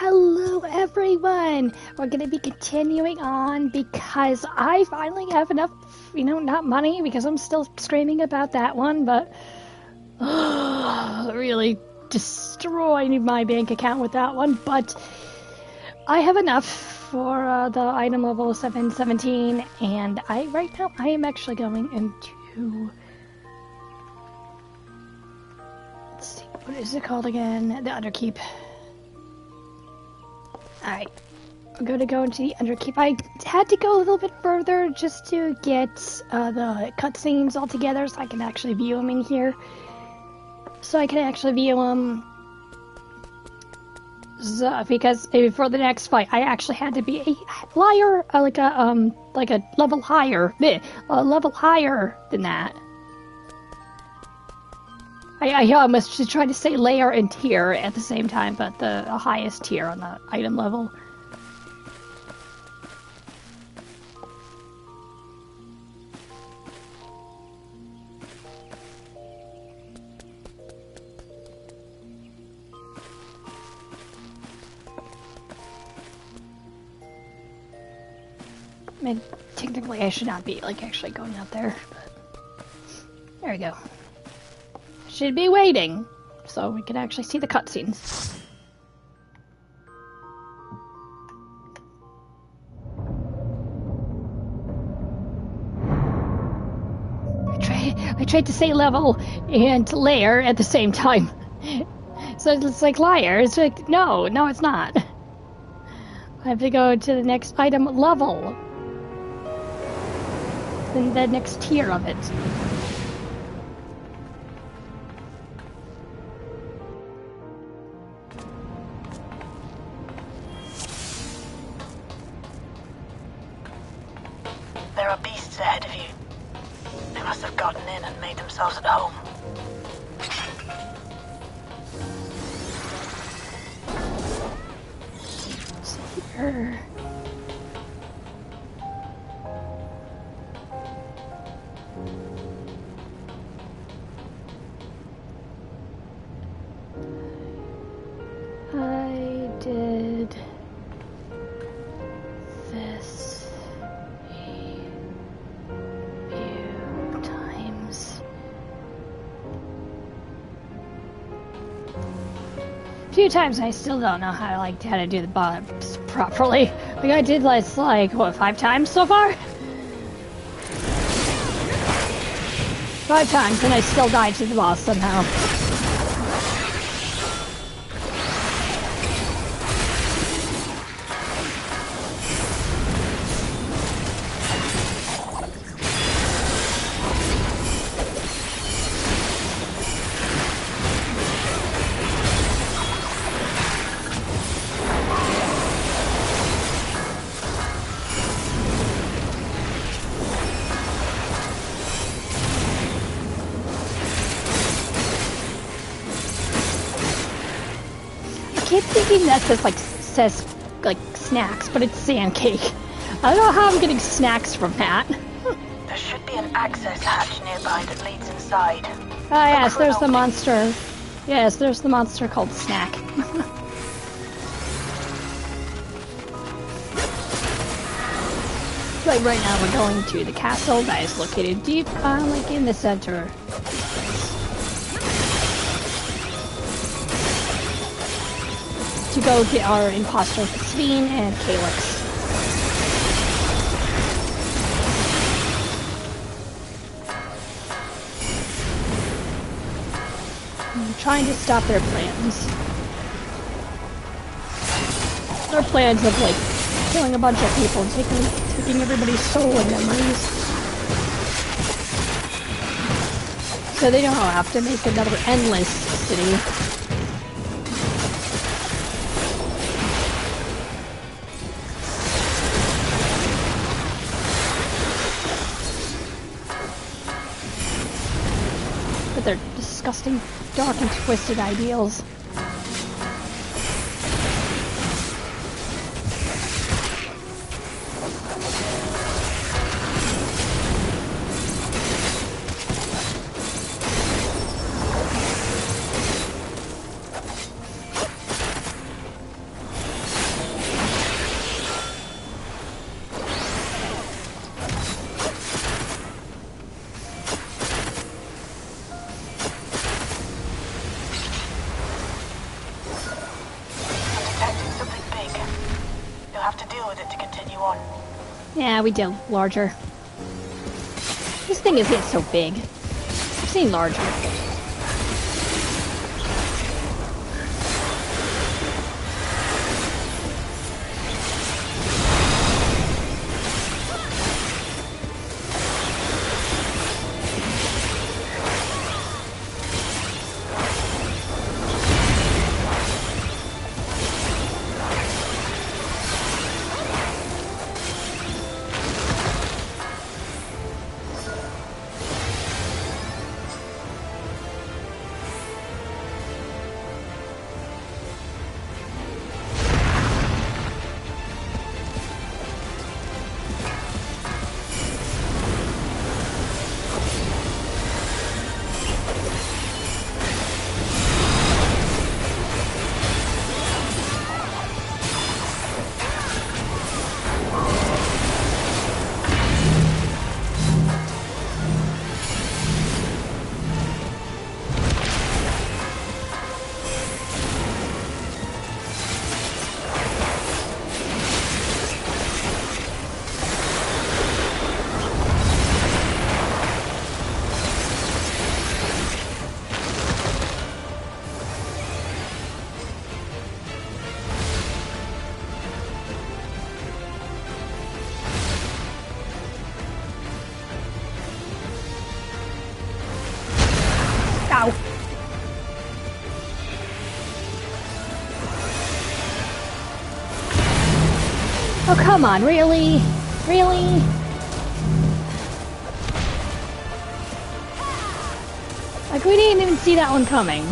Hello everyone! We're gonna be continuing on because I finally have enough, not money because I'm still screaming about that one, but really destroying my bank account with that one, but I have enough for the item level 717, and right now I am actually going into, let's see, what is it called again? The Underkeep. Alright, I'm going to go into the Underkeep. I had to go a little bit further just to get the cutscenes all together so I can actually view them in here. So I can actually view them. So, because for the next fight, I actually had to be a liar, like a level higher, a level higher than that. I almost try to say layer and tier at the same time, but the highest tier on the item level. I mean, technically I should not be, actually going out there, but there we go. Should be waiting, so we can actually see the cutscenes. I tried to say level and layer at the same time. So it's like liar. It's like, no, it's not. I have to go to the next item level. Then the next tier of it. There are beasts ahead of you. They must have gotten in and made themselves at home. Let's see here. I did this a few times. And I still don't know how to do the boss properly. I did what, 5 times so far? 5 times and I still died to the boss somehow. I keep thinking that says snacks, but it's sand cake. I don't know how I'm getting snacks from that. There should be an access hatch nearby that leads inside. Ah, yes, there's the monster. Yes, there's the monster called Snack. Right now we're going to the castle that is located deep, in the center. To go get our imposter Sveen and Calyx. I'm trying to stop their plans. Their plans of killing a bunch of people and taking everybody's soul and memories. So they don't have to make another endless city. But they're disgusting, dark, and twisted ideals. Yeah, we did larger. This thing is getting so big. I've seen larger. Ow! Oh, come on, really? Really? Like, we didn't even see that one coming.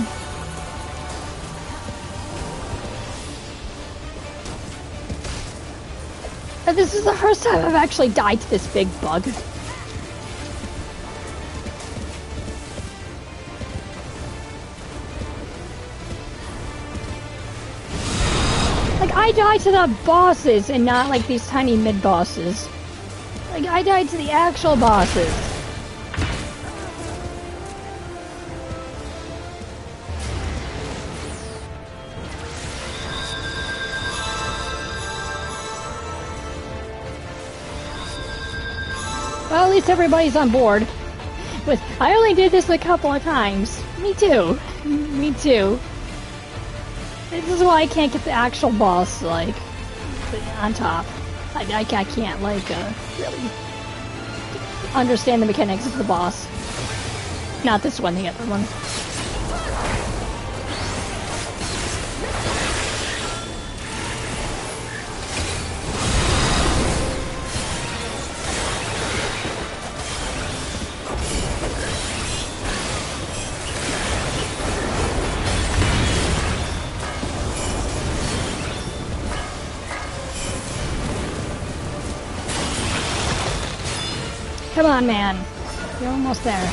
But this is the first time I've actually died to this big bug. Like, I died to the bosses and not like these tiny mid-bosses. Like, I died to the actual bosses. Well, at least everybody's on board. But I only did this a couple of times. Me too. Me too. This is why I can't get the actual boss, like, on top. I can't, like, really understand the mechanics of the boss. Not this one, the other one. Come on, man. You're almost there.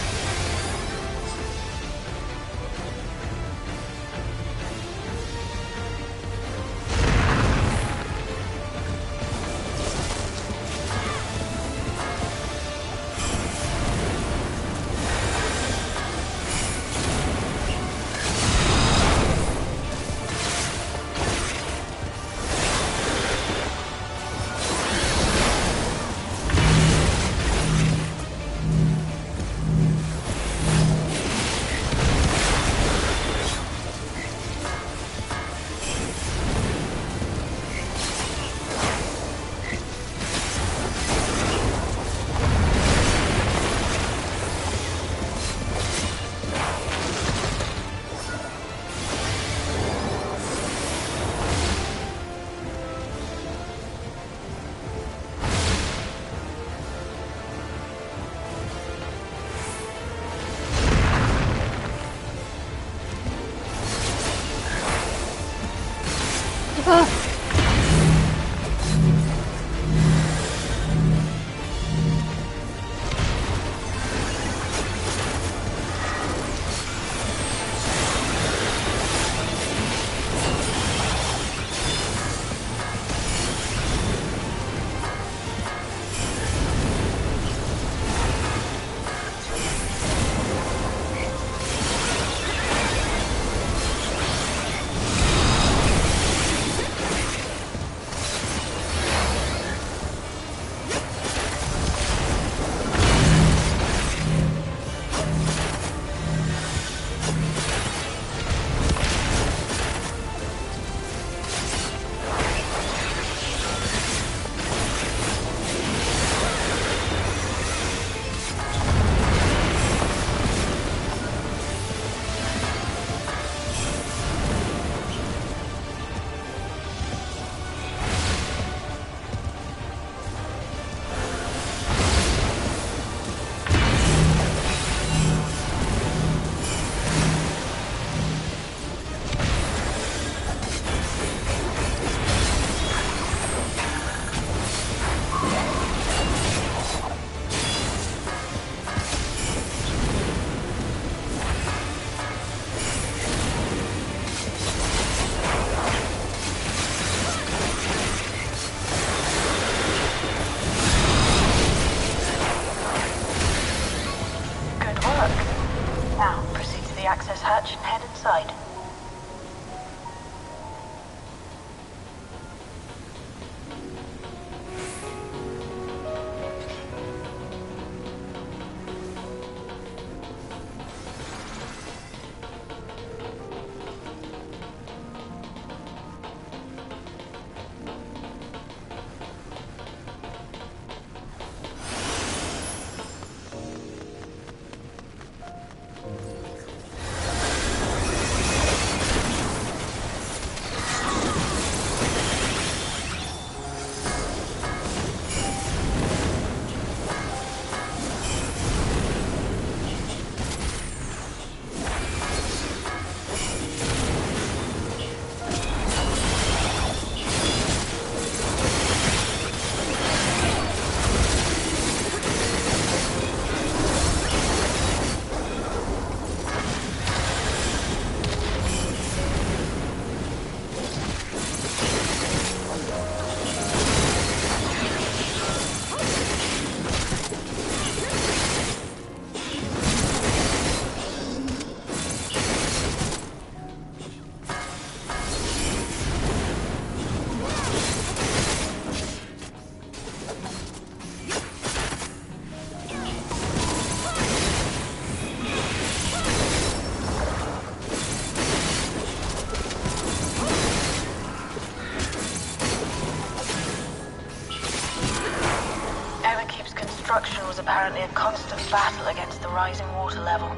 construction was apparently a constant battle against the rising water level.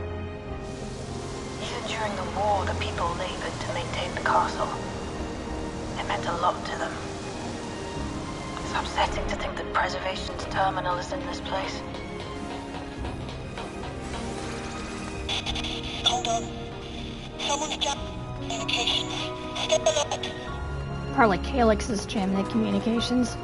Even during the war, the people labored to maintain the castle. It meant a lot to them. It's upsetting to think that Preservation's terminal is in this place. Hold on. Someone's jamming communications. Stay alert. Probably Calyx is jamming the communications.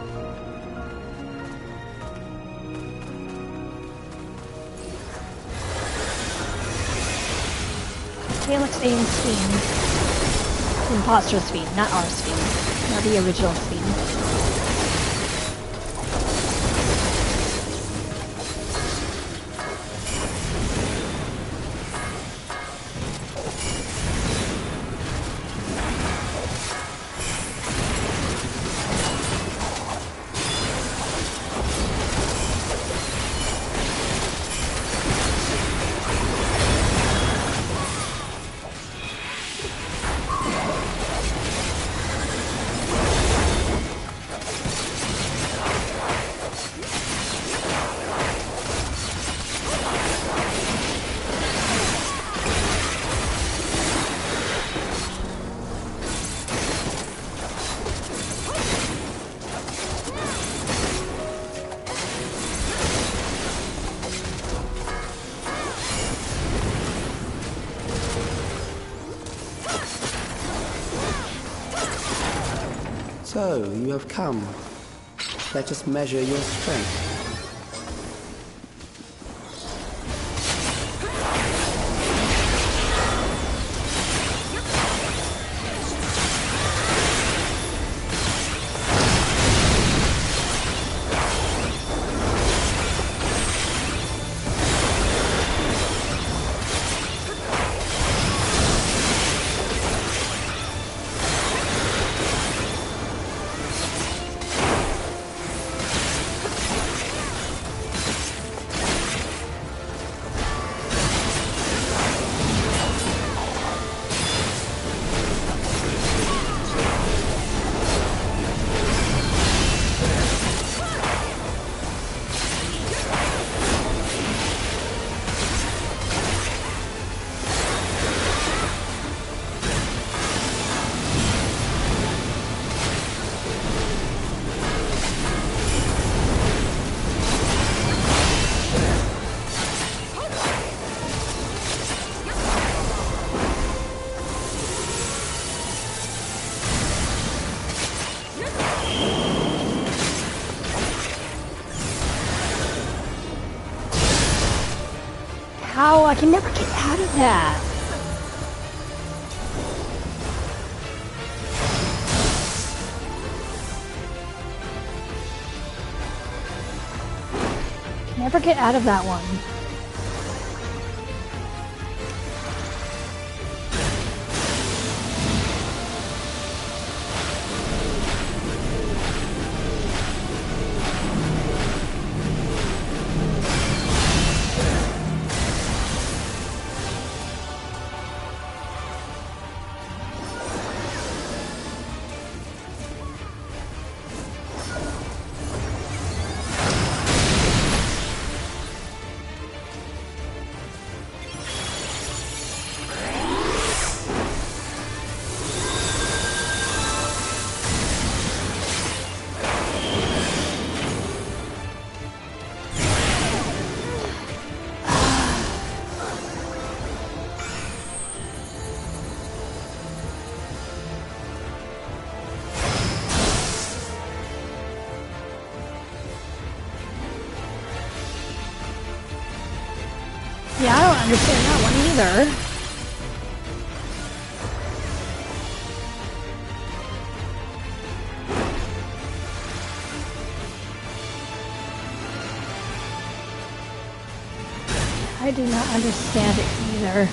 Calyx and Sphene. Imposter Sphene, not our Sphene. Not the original Sphene. So, you have come. Let us measure your strength. How? I can never get out of that. Never get out of that one. Yeah, I don't understand that one either. I do not understand it either.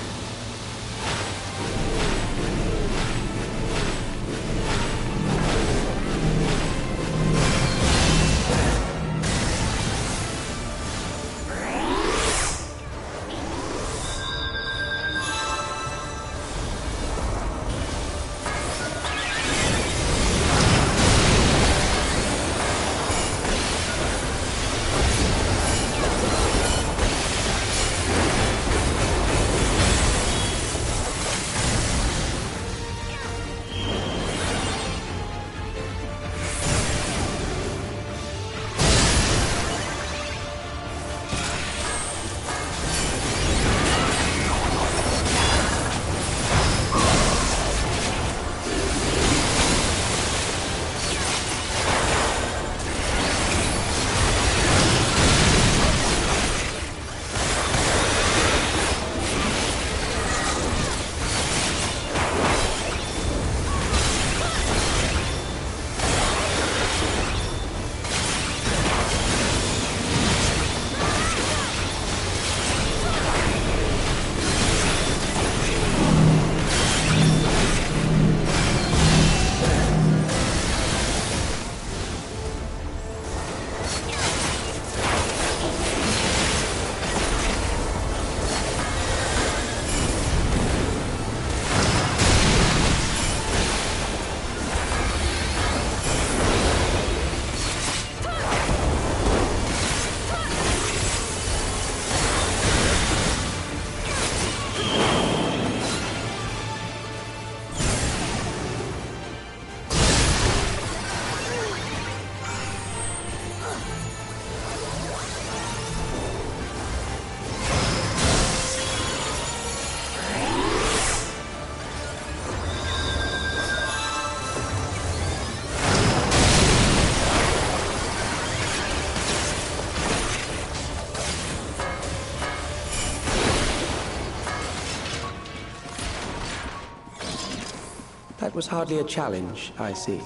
That was hardly a challenge, I see.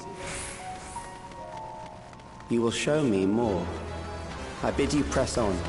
You will show me more. I bid you press on.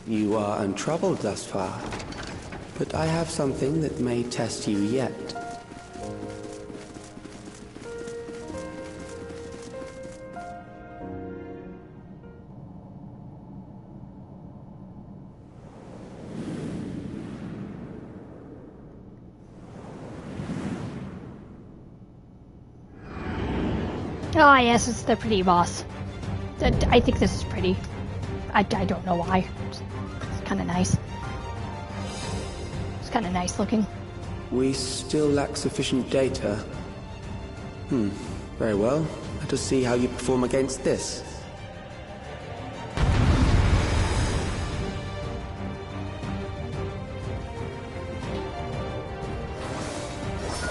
You are untroubled thus far, but I have something that may test you yet. Ah, yes, it's the pretty boss. I think this is pretty. I don't know why. It's kind of nice. It's kind of nice looking. We still lack sufficient data. Very well. Let us see how you perform against this.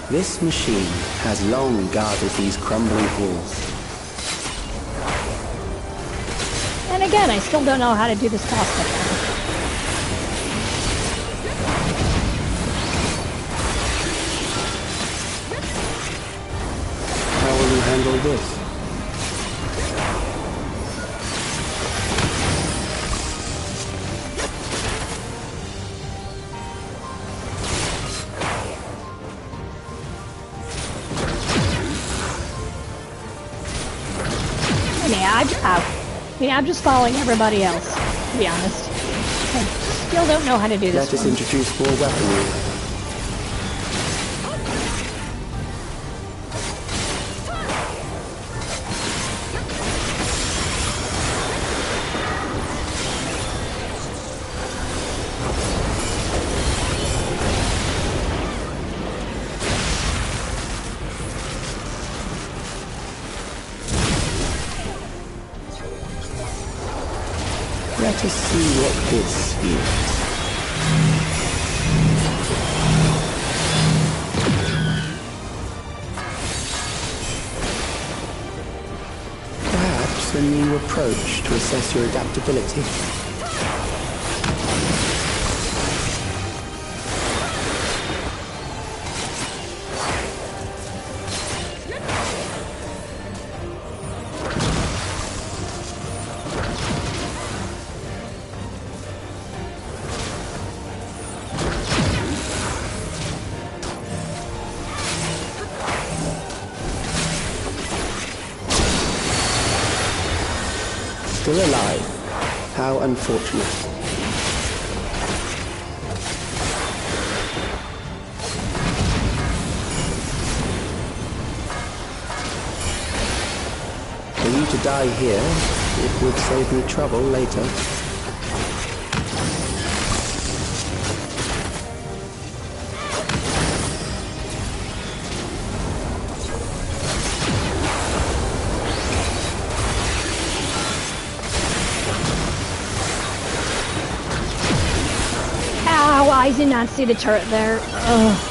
This machine has long guarded these crumbling halls. And again, I still don't know how to do this boss fight. How will you handle this? I'm just following everybody else, to be honest. I still don't know how to do this. Let us introduce more weaponry. Let us see what this is. Perhaps a new approach to assess your adaptability. Still alive. How unfortunate. For you to die here, it would save me trouble later. I did not see the turret there. Ugh.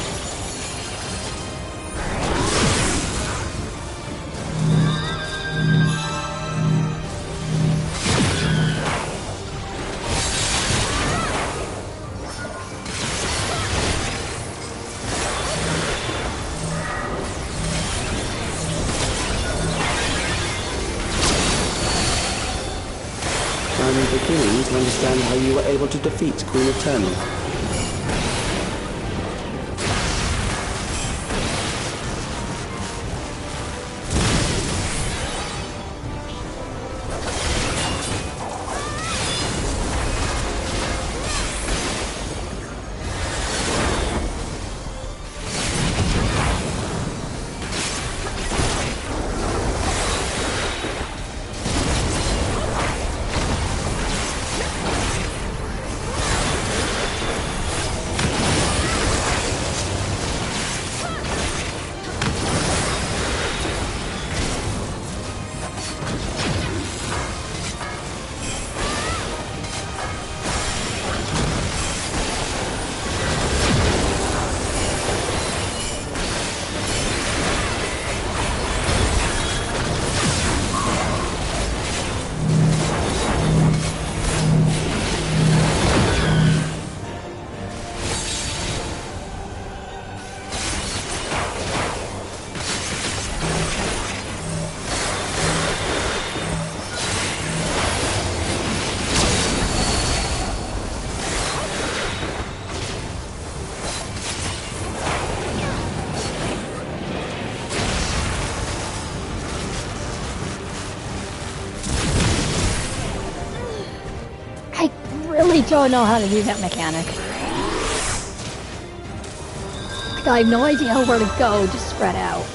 I'm beginning to understand how you were able to defeat Queen Eternal. I really don't know how to do that mechanic. I have no idea where to go to spread out.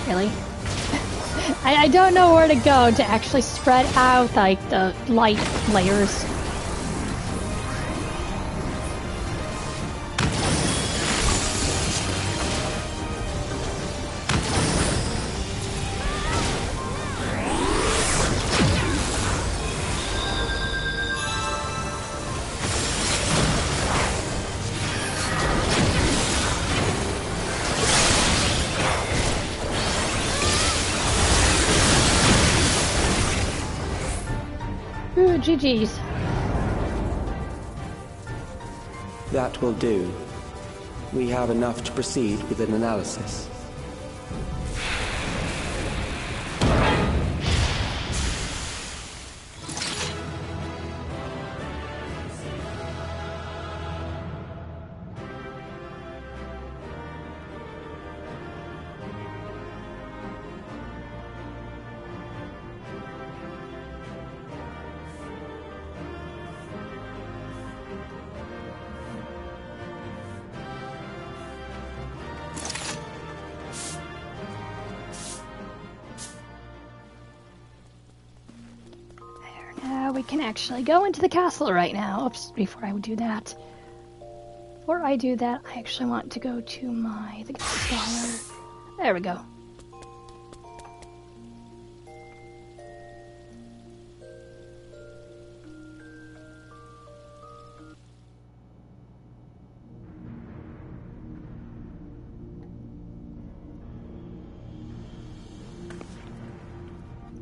Really? I don't know where to go to actually spread out like the light layers. Ooh, GG's. That will do. We have enough to proceed with an analysis. we can actually go into the castle right now. Oops, before I do that. Before I do that, I actually want to go to the scholar. There we go.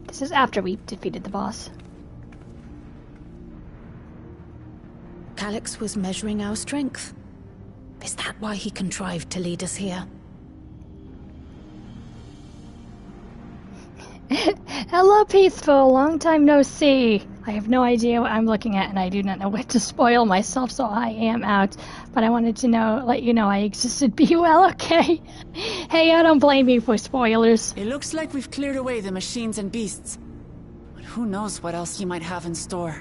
This is after we defeated the boss. Calyx was measuring our strength. Is that why he contrived to lead us here? Hello, Peaceful. Long time no see. I have no idea what I'm looking at, and I do not know what to spoil myself, so I am out. But I wanted to let you know I existed. Be well, okay? Hey, I don't blame you for spoilers. It looks like we've cleared away the machines and beasts. But who knows what else he might have in store.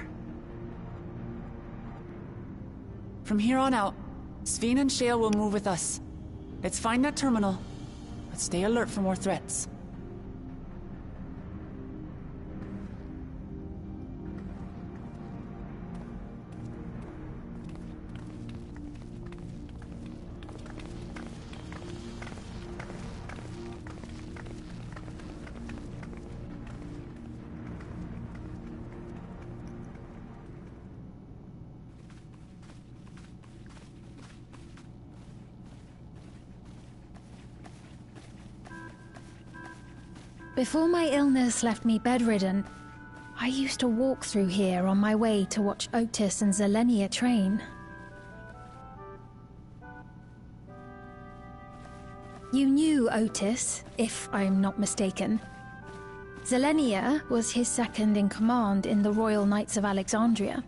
From here on out, Sveen and Shale will move with us. Let's find that terminal, but stay alert for more threats. Before my illness left me bedridden, I used to walk through here on my way to watch Otis and Zelenia train. You knew Otis, if I'm not mistaken. Zelenia was his second in command in the Royal Knights of Alexandria.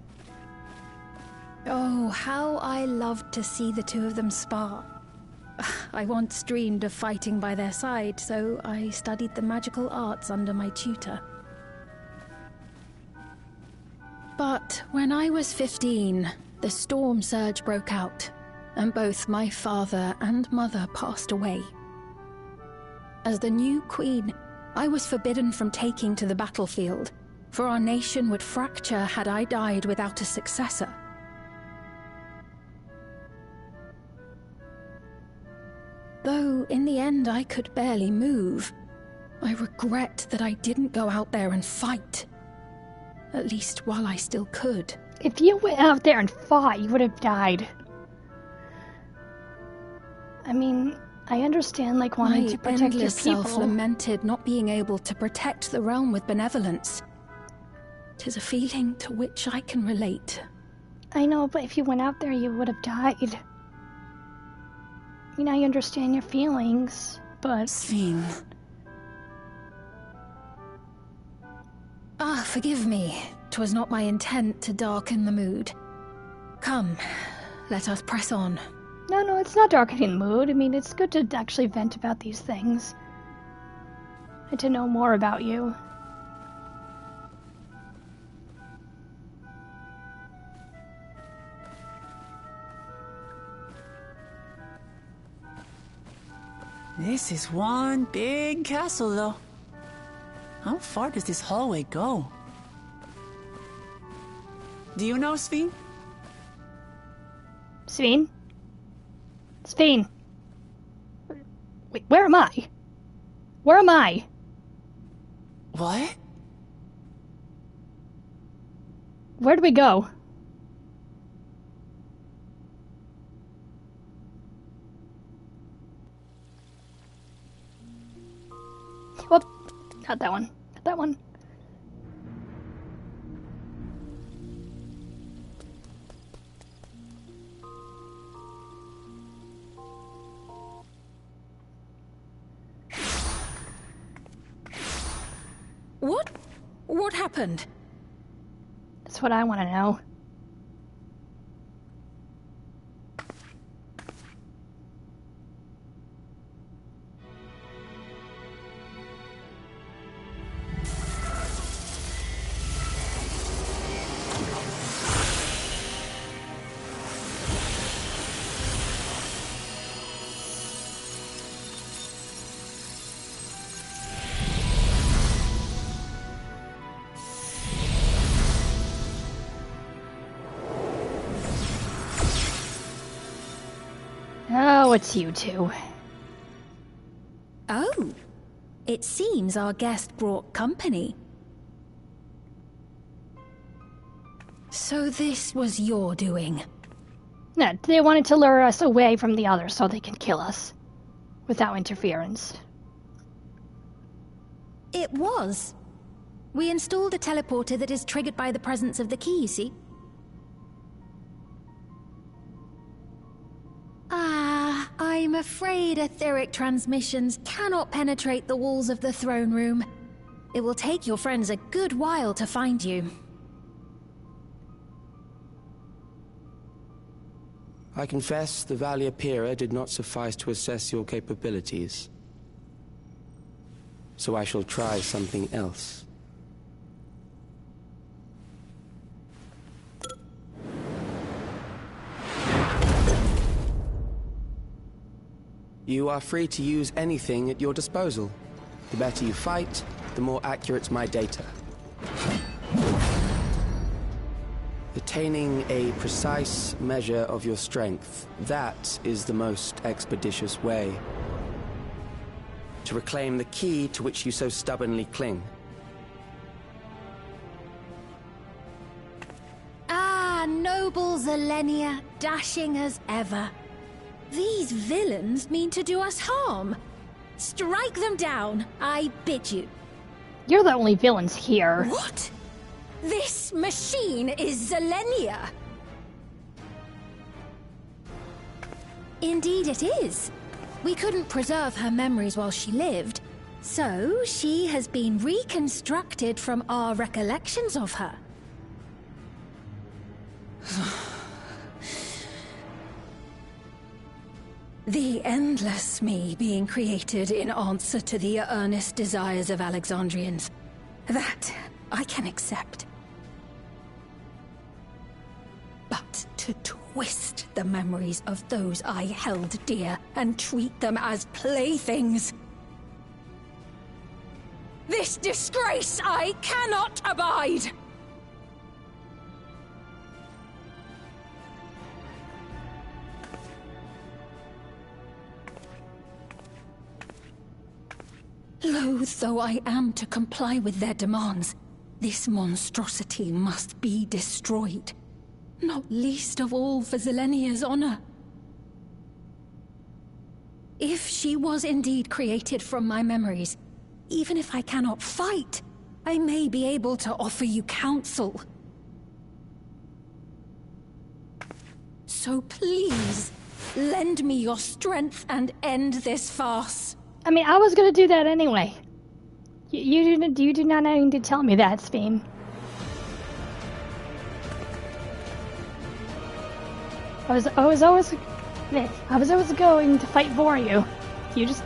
Oh, how I loved to see the two of them spar. I once dreamed of fighting by their side, so I studied the magical arts under my tutor. But when I was 15, the storm surge broke out, and both my father and mother passed away. As the new queen, I was forbidden from taking to the battlefield, for our nation would fracture had I died without a successor. Though, in the end, I could barely move. I regret that I didn't go out there and fight. At least while I still could. If you went out there and fought, you would have died. I mean, I understand, wanting to protect your people. My endless self lamented not being able to protect the realm with benevolence. 'Tis a feeling to which I can relate. I know, but if you went out there, you would have died. I mean, I understand your feelings, but... Sveen. Forgive me. 'Twas not my intent to darken the mood. Come, let us press on. No, it's not darkening the mood. I mean, it's good to actually vent about these things. And to know more about you. This is one big castle, though. How far does this hallway go? Do you know, Sveen? Sveen? Sveen! Wait, where am I? Where am I? What? Where do we go? Whoop! Not that one. Not that one. What happened? That's what I want to know. it's you two. Oh, it seems our guest brought company. So this was your doing? No, they wanted to lure us away from the others so they can kill us. Without interference. It was. We installed a teleporter that is triggered by the presence of the key, you see? Ah, I'm afraid etheric transmissions cannot penetrate the walls of the throne room. It will take your friends a good while to find you. I confess the Valia Pira did not suffice to assess your capabilities. So I shall try something else. You are free to use anything at your disposal. The better you fight, the more accurate my data. Attaining a precise measure of your strength, that is the most expeditious way to reclaim the key to which you so stubbornly cling. Ah, noble Zelenia, dashing as ever. These villains mean to do us harm. Strike them down, I bid you. You're the only villains here. What? This machine is Zelenia. Indeed it is. We couldn't preserve her memories while she lived, so she has been reconstructed from our recollections of her. The endless me being created in answer to the earnest desires of Alexandrians. That I can accept. But to twist the memories of those I held dear and treat them as playthings. This disgrace I cannot abide! Loath though I am to comply with their demands, this monstrosity must be destroyed. Not least of all for Zelenia's honor. If she was indeed created from my memories, even if I cannot fight, I may be able to offer you counsel. So please, lend me your strength and end this farce. I mean, I was gonna do that anyway. You do not need to tell me that, Sphene. I was always going to fight for you. You just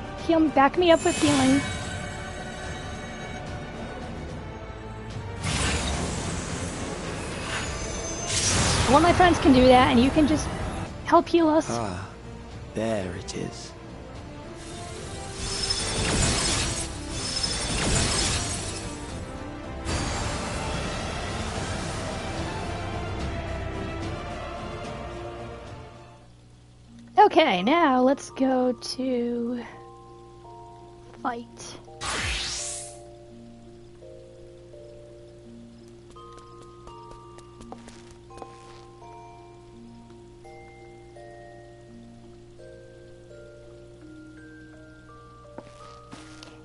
back me up with healing. One of my friends can do that, and you can just help heal us. Ah, there it is. Okay, now let's go to fight.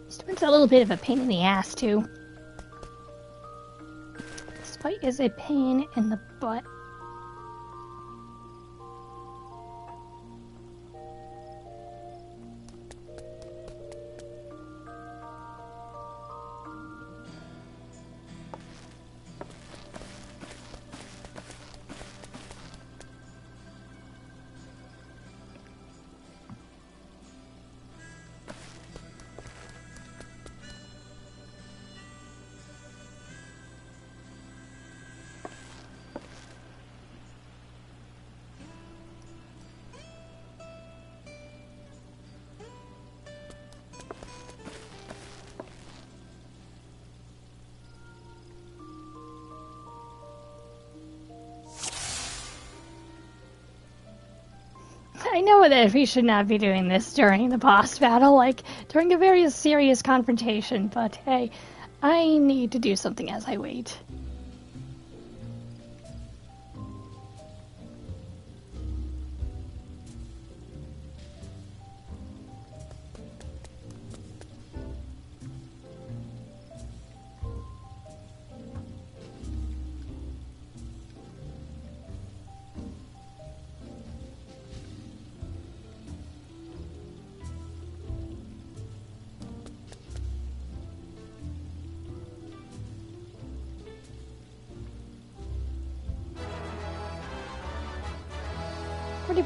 This one's a little bit of a pain in the ass too. This fight is a pain in the butt. I know that we should not be doing this during the boss battle, like during a very serious confrontation, but hey, I need to do something as I wait.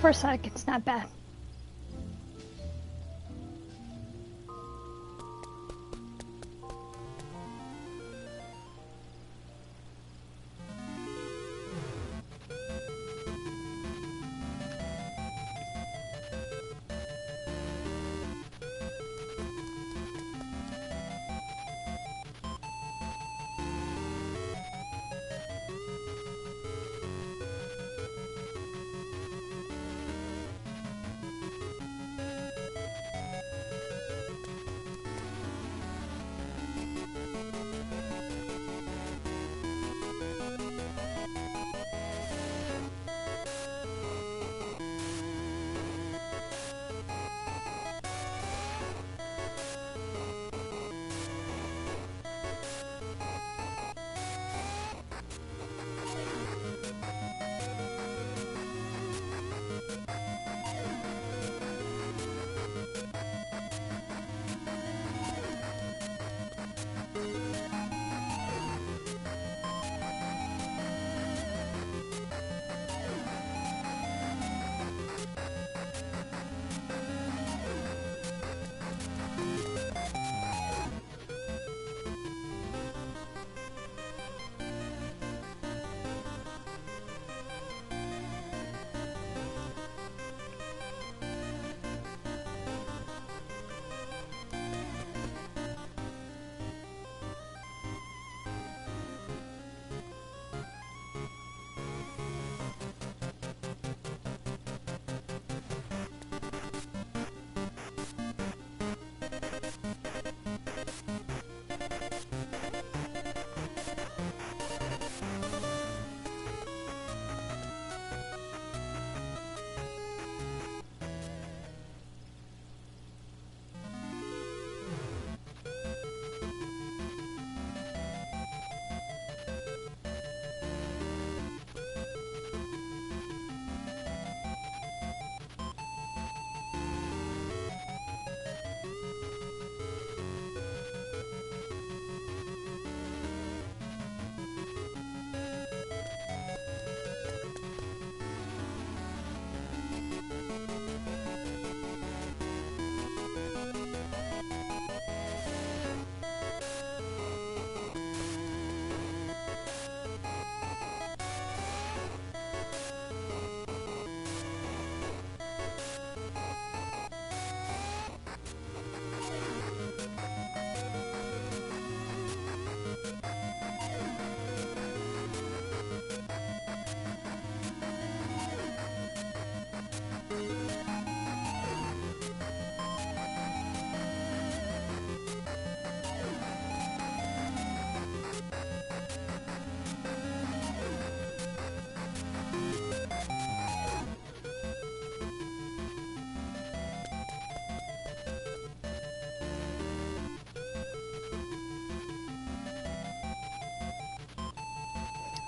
For seconds, not bad.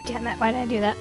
Damn it, why did I do that?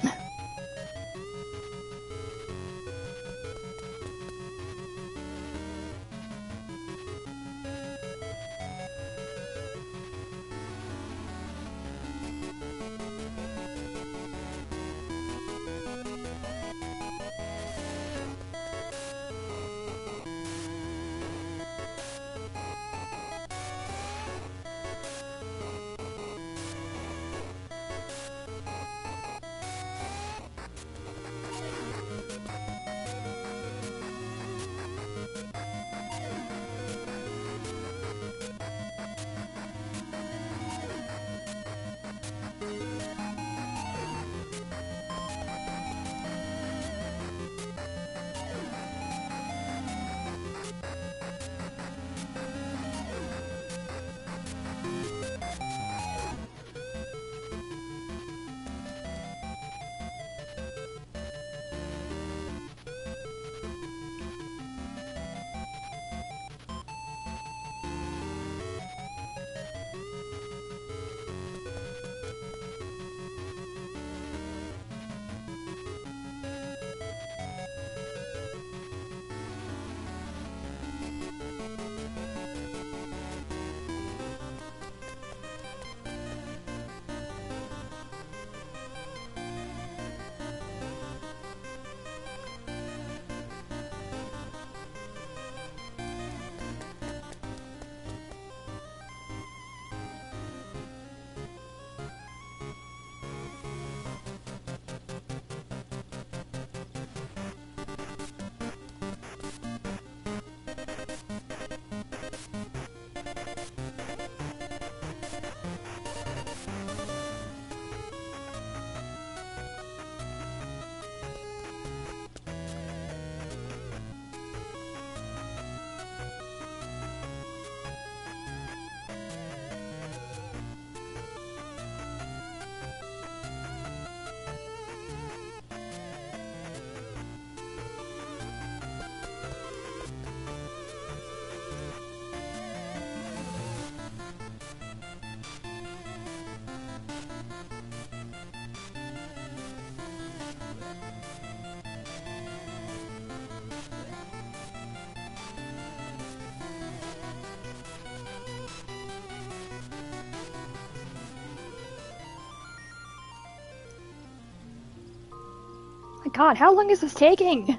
God, how long is this taking?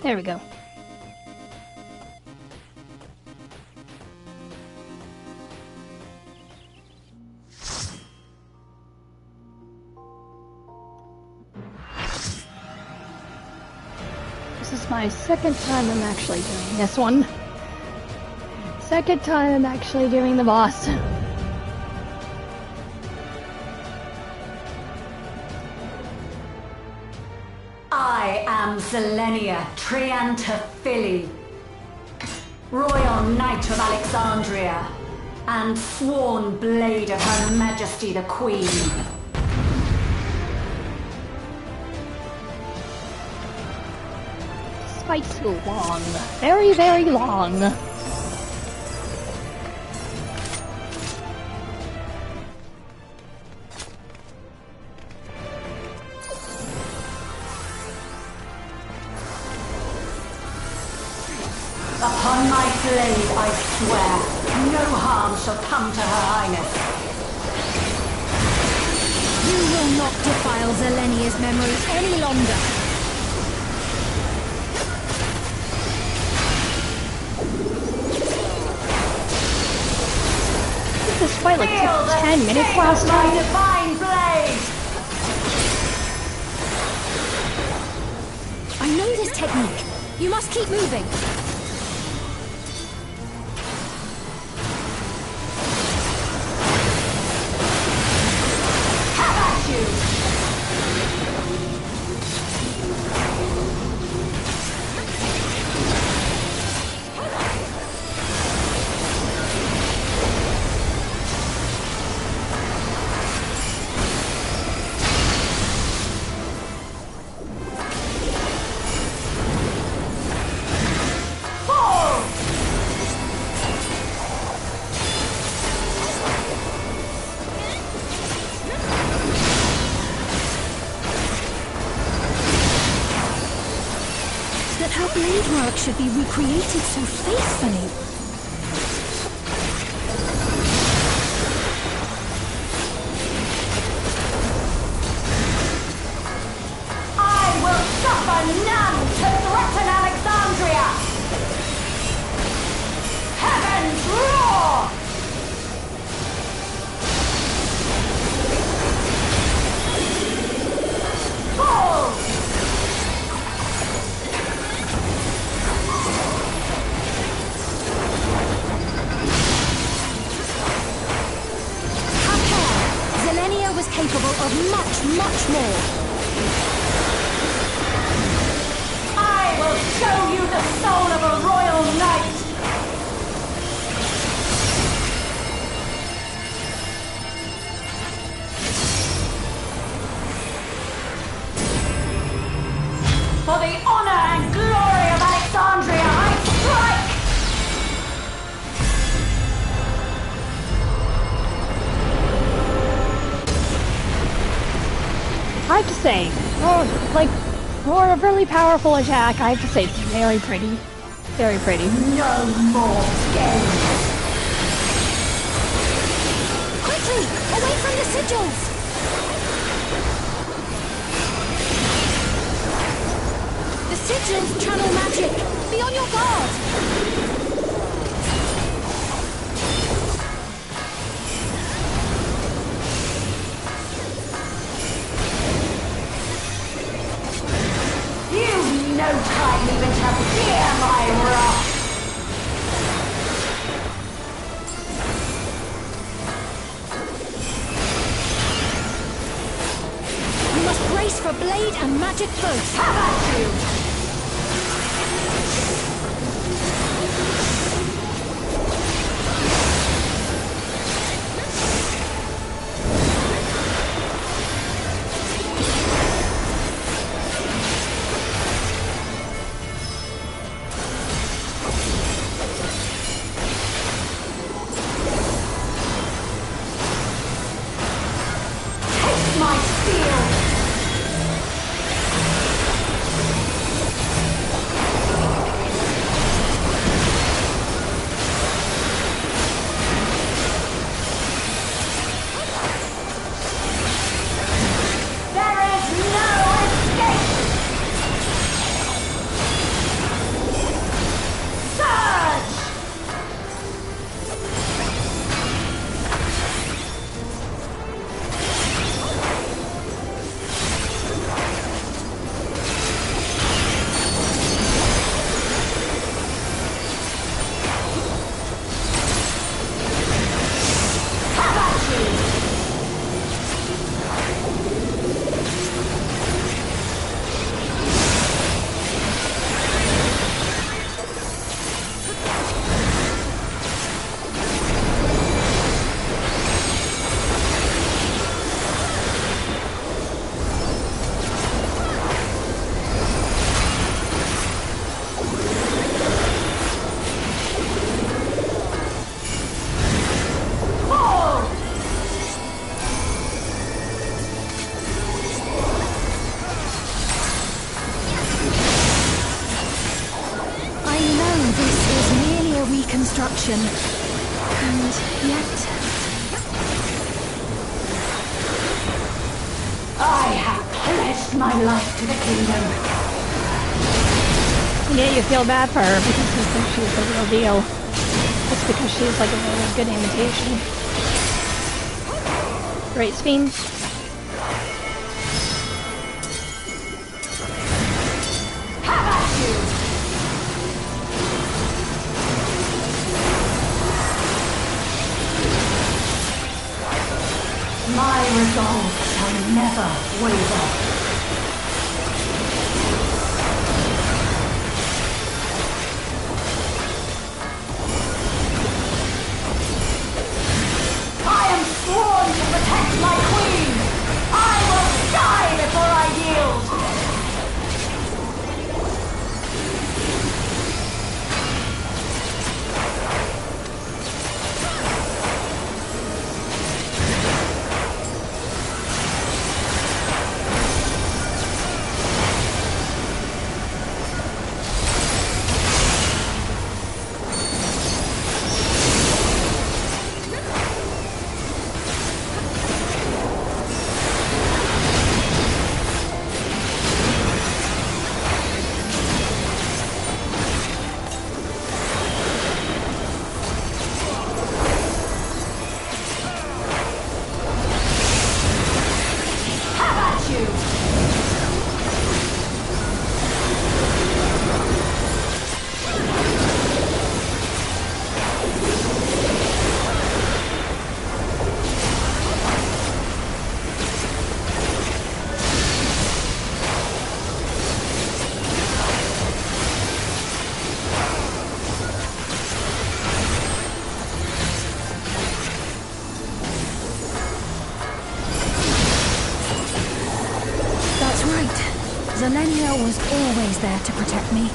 There we go. This is my second time I'm actually doing this one. Second time I'm actually doing the boss. I am Zelenia Triantaphili, Royal Knight of Alexandria, and sworn blade of Her Majesty the Queen. Spike's long. Very, very long. Upon my blade, I swear, no harm shall come to Her Highness. You will not defile Zelenia's memory any longer. This fight like took 10 minutes last time. Divine blade! I know this technique. You must keep moving. Blade work should be recreated so faithfully. I will suffer none to threaten Alexandria! Heavens roar! Fall! Was capable of much, much more. I will show you the soul of a royal knight! For the honor and glory of Alexandria, I strike! I have to say, for a really powerful attack, I have to say it's very pretty. Very pretty. No more games! Quickly! Away from the sigils! The sigils channel magic! Be on your guard! No time even to fear my wrath! You must brace for blade and magic both. Have at you! reconstruction. And yet... I have pledged my life to the kingdom. Yeah, you feel bad for her because you think she's the real deal. It's because she's like a really good imitation. Right, Sphene? Have at you! My resolve shall never waver. I am sworn to protect my queen! I will die before I yield! Zalenia was always there to protect me.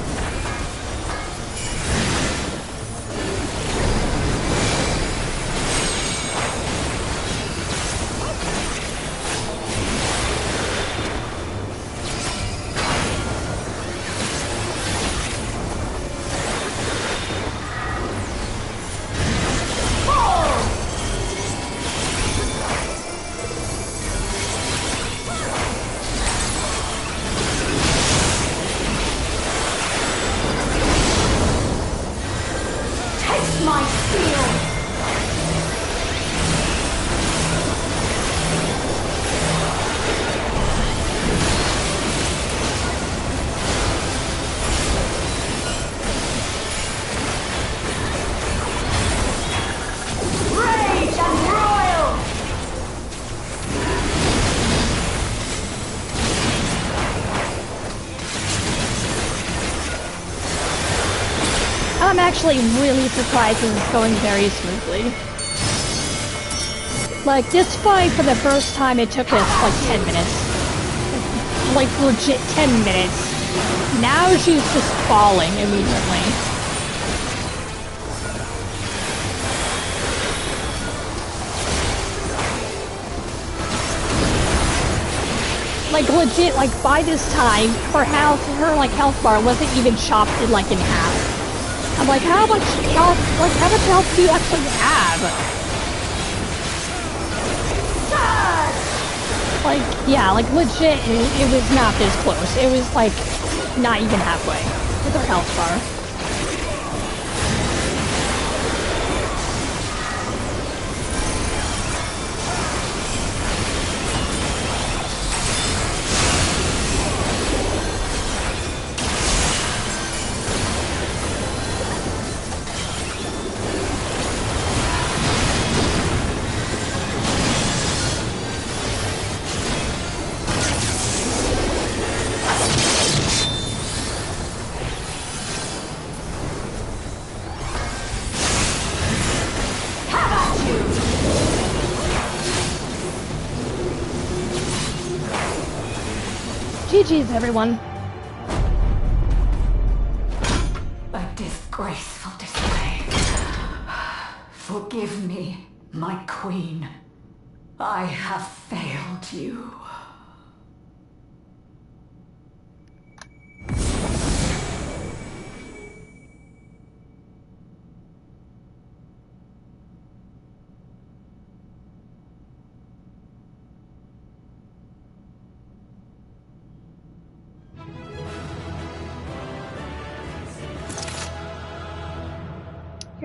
My steel! Rage and broil! I'm actually really surprised this is going very smoothly. Like, this fight for the first time it took us like 10 minutes. Like, legit 10 minutes. Now she's just falling immediately. Like, legit, like, by this time, her health bar wasn't even chopped in, like, in half. I'm like, how much health do you actually have? Like, yeah, like, legit, it was not this close. It was, like, not even halfway with her health bar. GG's, everyone. A disgraceful display. Forgive me, my queen. I have failed you.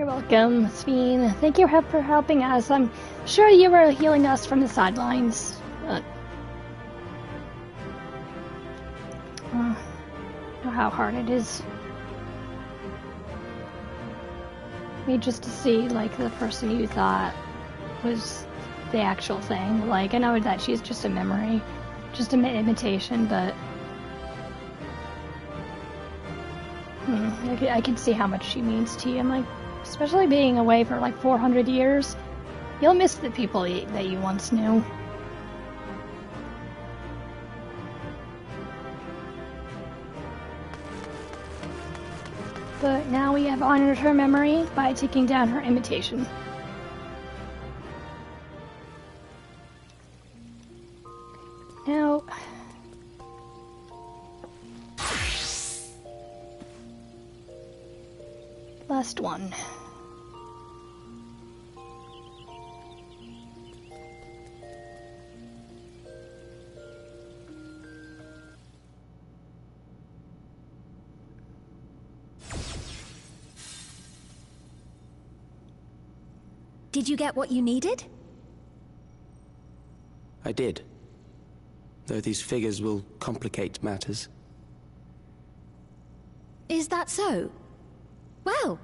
You're welcome, Sveen. Thank you for helping us. I'm sure you were healing us from the sidelines. But, know how hard it is. Me just to see, like, the person you thought was the actual thing. Like, I know that she's just a memory, just an imitation, but I can see how much she means to you. I'm like, especially being away for like 400 years, you'll miss the people that you once knew. But now we have honored her memory by taking down her imitation. Now, last one. Did you get what you needed? I did. Though these figures will complicate matters. Is that so? Well,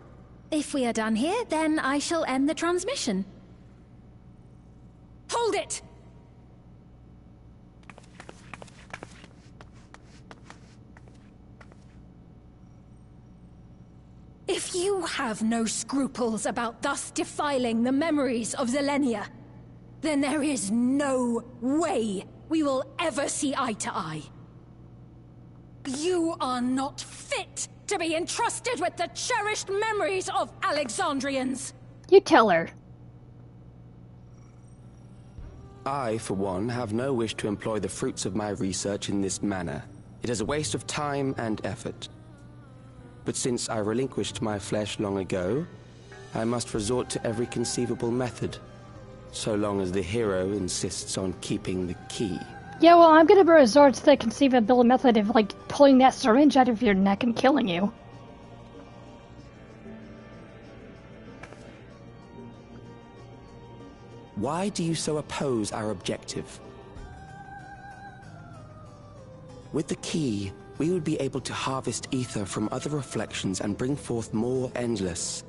if we are done here, then I shall end the transmission. Hold it! If you have no scruples about thus defiling the memories of Zelenia, then there is no way we will ever see eye to eye. You are not fit to be entrusted with the cherished memories of Alexandrians. You tell her. I, for one, have no wish to employ the fruits of my research in this manner. It is a waste of time and effort. But since I relinquished my flesh long ago, I must resort to every conceivable method, so long as the hero insists on keeping the key. Yeah, well, I'm gonna resort to the conceivable method of, like, pulling that syringe out of your neck and killing you. Why do you so oppose our objective? With the key, we would be able to harvest ether from other reflections and bring forth more endless.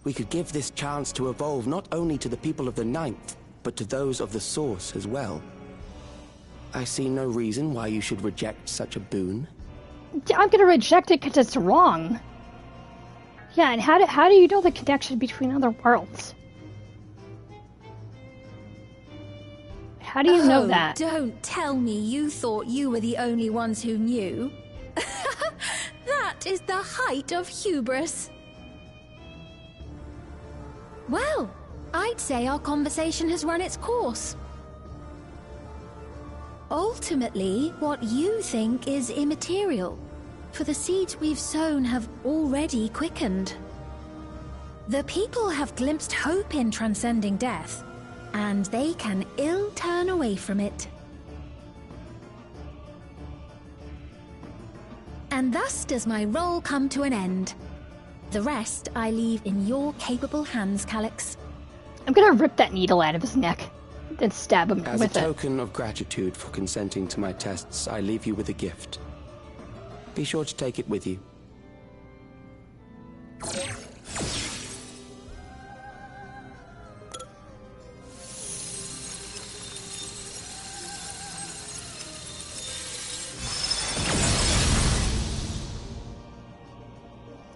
We could give this chance to evolve not only to the people of the Ninth, but to those of the Source as well. I see no reason why you should reject such a boon. I'm gonna reject it because it's wrong. Yeah, and how do you know the connection between other worlds? How do you know that? Don't tell me you thought you were the only ones who knew. That is the height of hubris. Well, I'd say our conversation has run its course. Ultimately, what you think is immaterial, for the seeds we've sown have already quickened. The people have glimpsed hope in transcending death, and they can ill turn away from it. And thus does my role come to an end. The rest I leave in your capable hands, Calyx. I'm gonna rip that needle out of his neck, then stab him As with a it. token of gratitude for consenting to my tests, I leave you with a gift. Be sure to take it with you.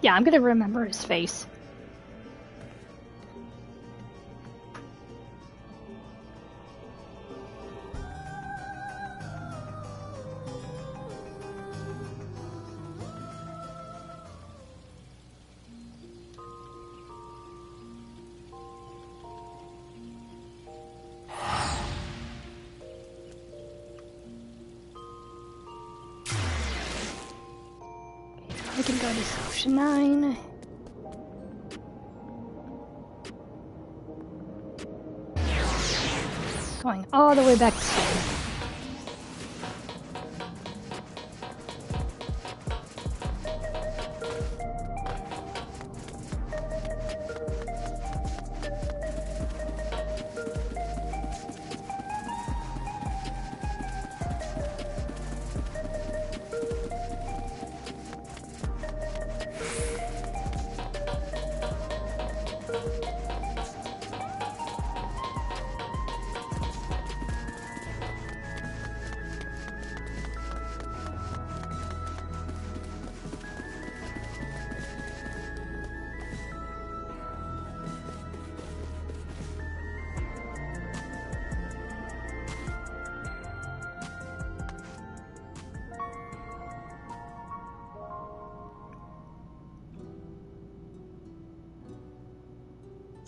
Yeah, I'm gonna remember his face. We can go to Ocean 9. Going all the way back to Spain.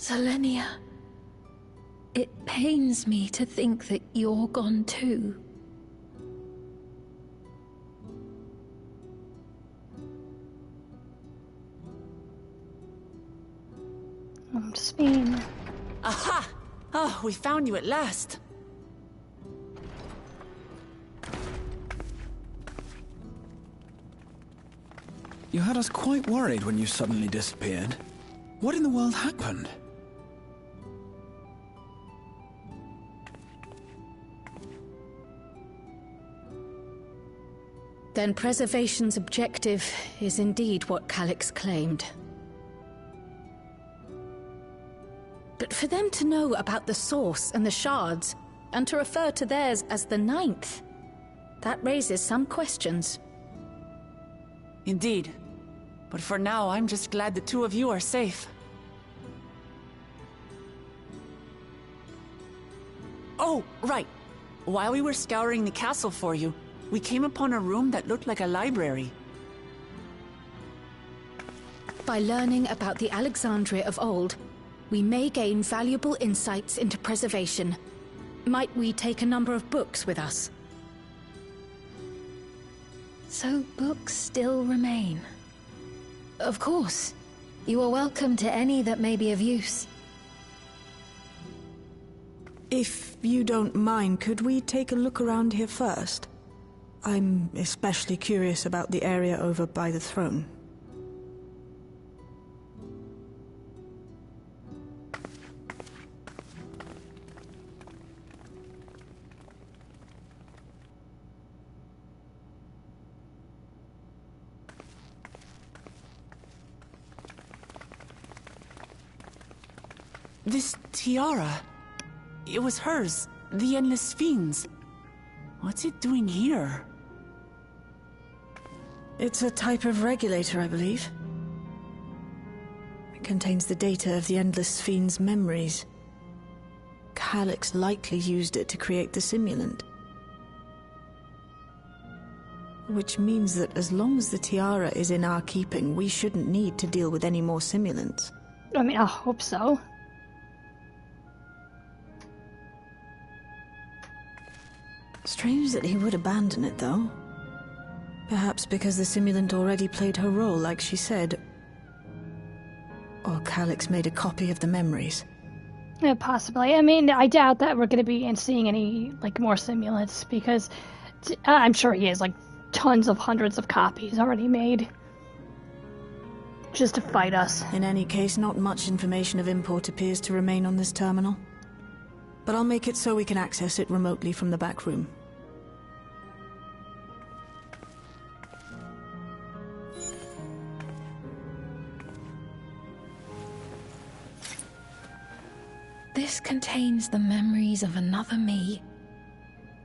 Selenia, it pains me to think that you're gone too. I'm just being... Aha! Oh, we found you at last. You had us quite worried when you suddenly disappeared. What in the world happened? Then preservation's objective is indeed what Calyx claimed. But for them to know about the source and the shards, and to refer to theirs as the Ninth, that raises some questions. Indeed. But for now, I'm just glad the two of you are safe. Oh, right. While we were scouring the castle for you, we came upon a room that looked like a library. By learning about the Alexandria of old, we may gain valuable insights into preservation. Might we take a number of books with us? So books still remain. Of course. You are welcome to any that may be of use. If you don't mind, could we take a look around here first? I'm especially curious about the area over by the throne. This tiara... It was hers, the Endless Fiend's. What's it doing here? It's a type of regulator, I believe. It contains the data of the Endless Fiend's memories. Calyx likely used it to create the simulant. Which means that as long as the tiara is in our keeping, we shouldn't need to deal with any more simulants. I mean, I hope so. Strange that he would abandon it, though. Perhaps because the simulant already played her role, like she said. Or Calyx made a copy of the memories. Yeah, possibly. I mean, I doubt that we're going to be seeing any, like, more simulants, because I'm sure he has, like, tons of hundreds of copies already made. Just to fight us. In any case, not much information of import appears to remain on this terminal. But I'll make it so we can access it remotely from the back room. This contains the memories of another me.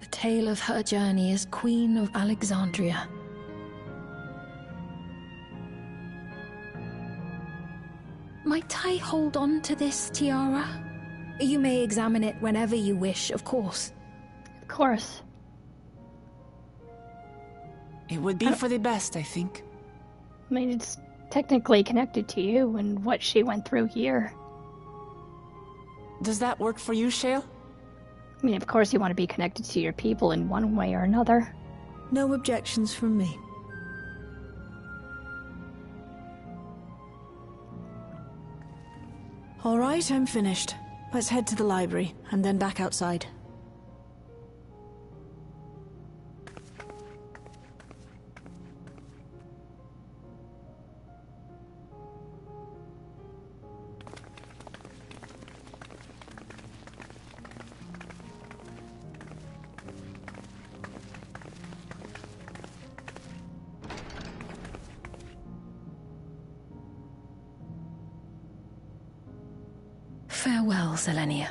The tale of her journey as Queen of Alexandria. Might I hold on to this tiara? You may examine it whenever you wish, of course. Of course. It would be for the best, I think. I mean, it's technically connected to you and what she went through here. Does that work for you, Shale? I mean, of course you want to be connected to your people in one way or another. No objections from me. All right, I'm finished. Let's head to the library, and then back outside. Farewell, Selenia.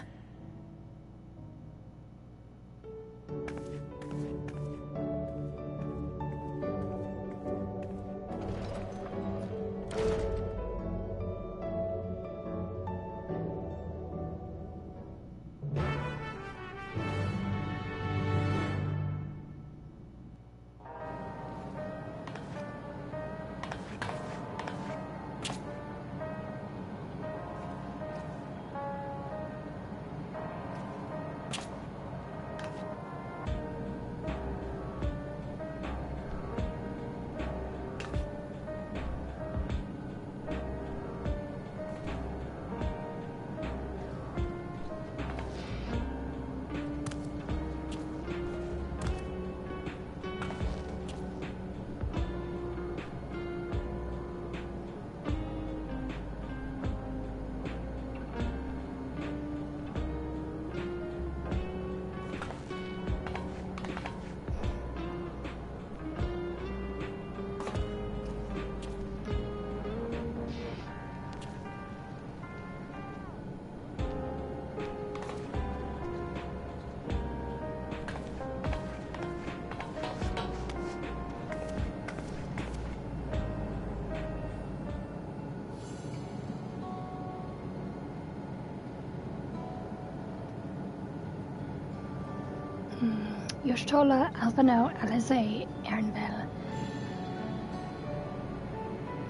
Yostola, Alvano, Alize, Aaronville.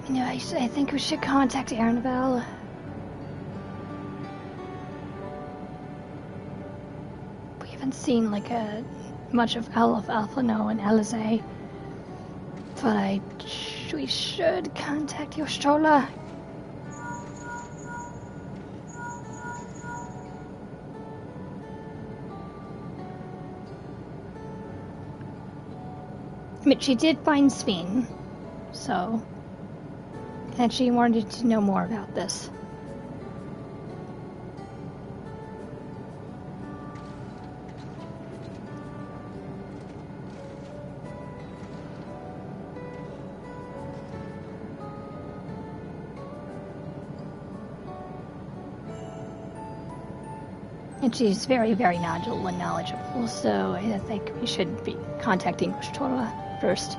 You know, I think we should contact Aaronville. We haven't seen like much of Alvano and Alize, but we should contact Yostola. I mean, she did find Sveen, so... And she wanted to know more about this. And she's very, very knowledgeable, so I think we should be contacting Yostola first.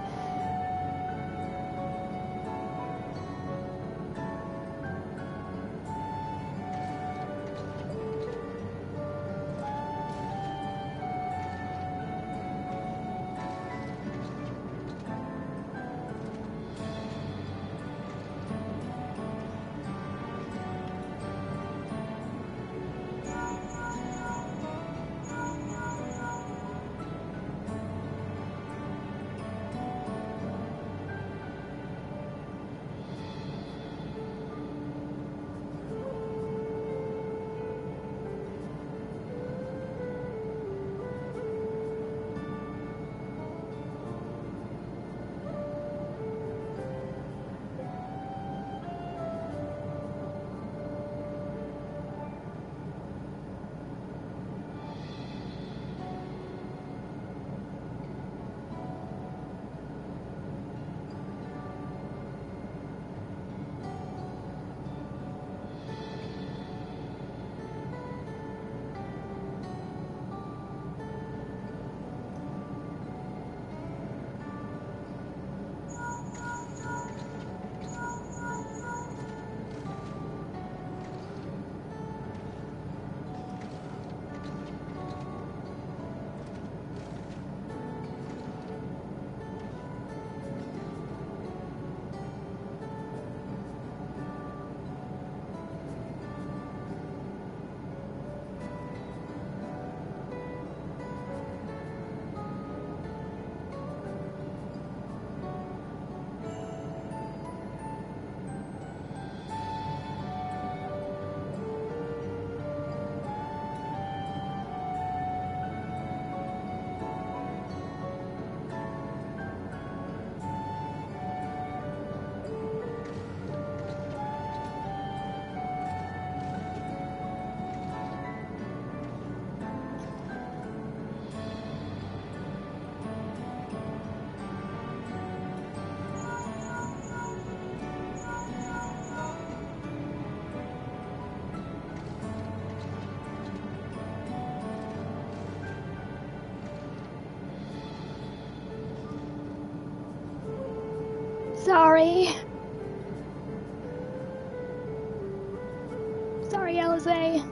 Sorry. Sorry, Alize.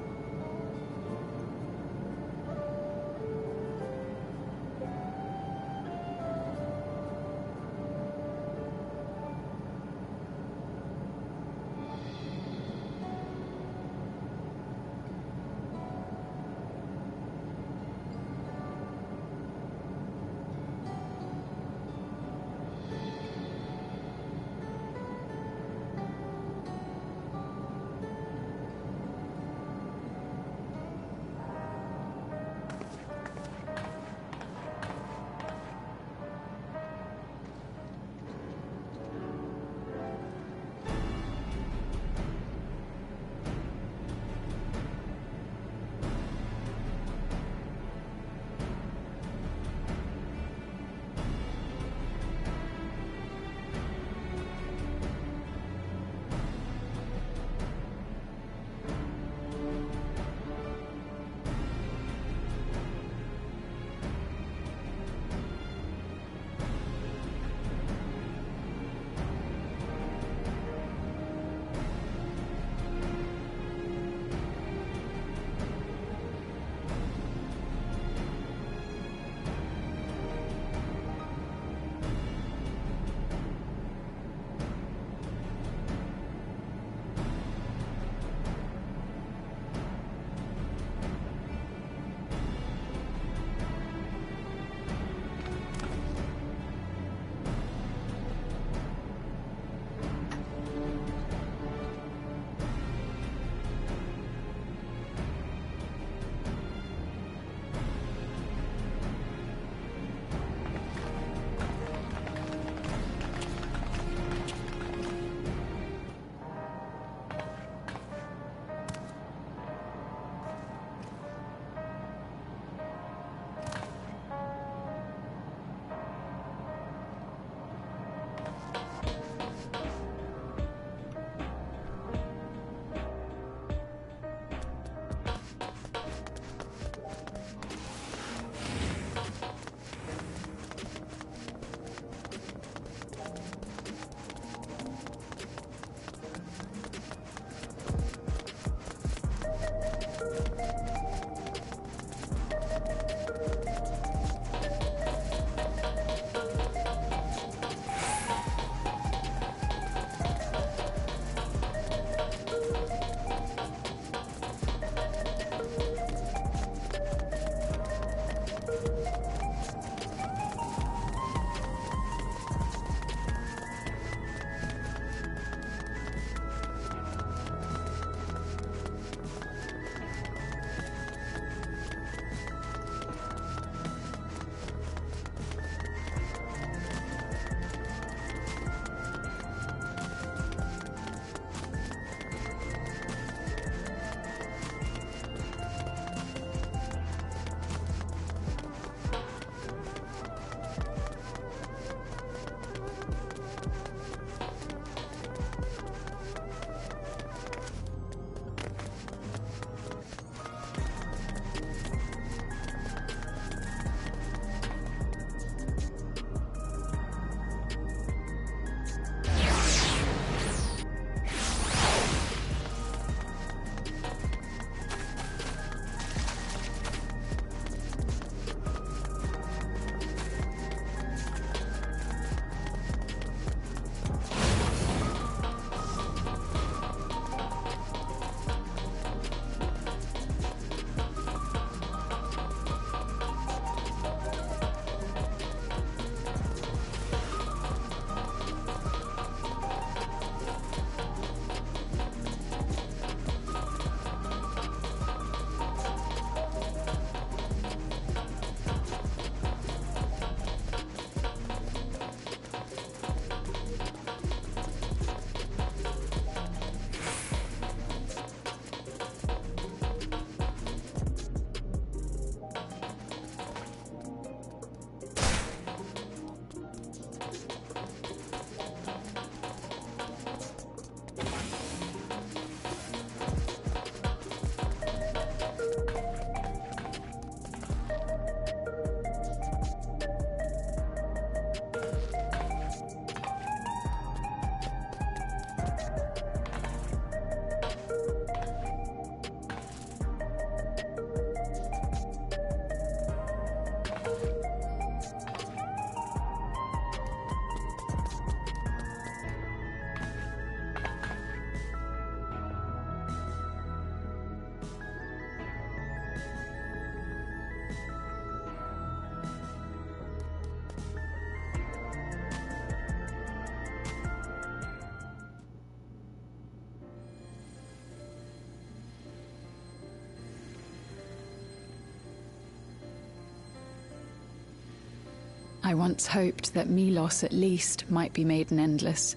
I once hoped that Milos at least might be made an endless.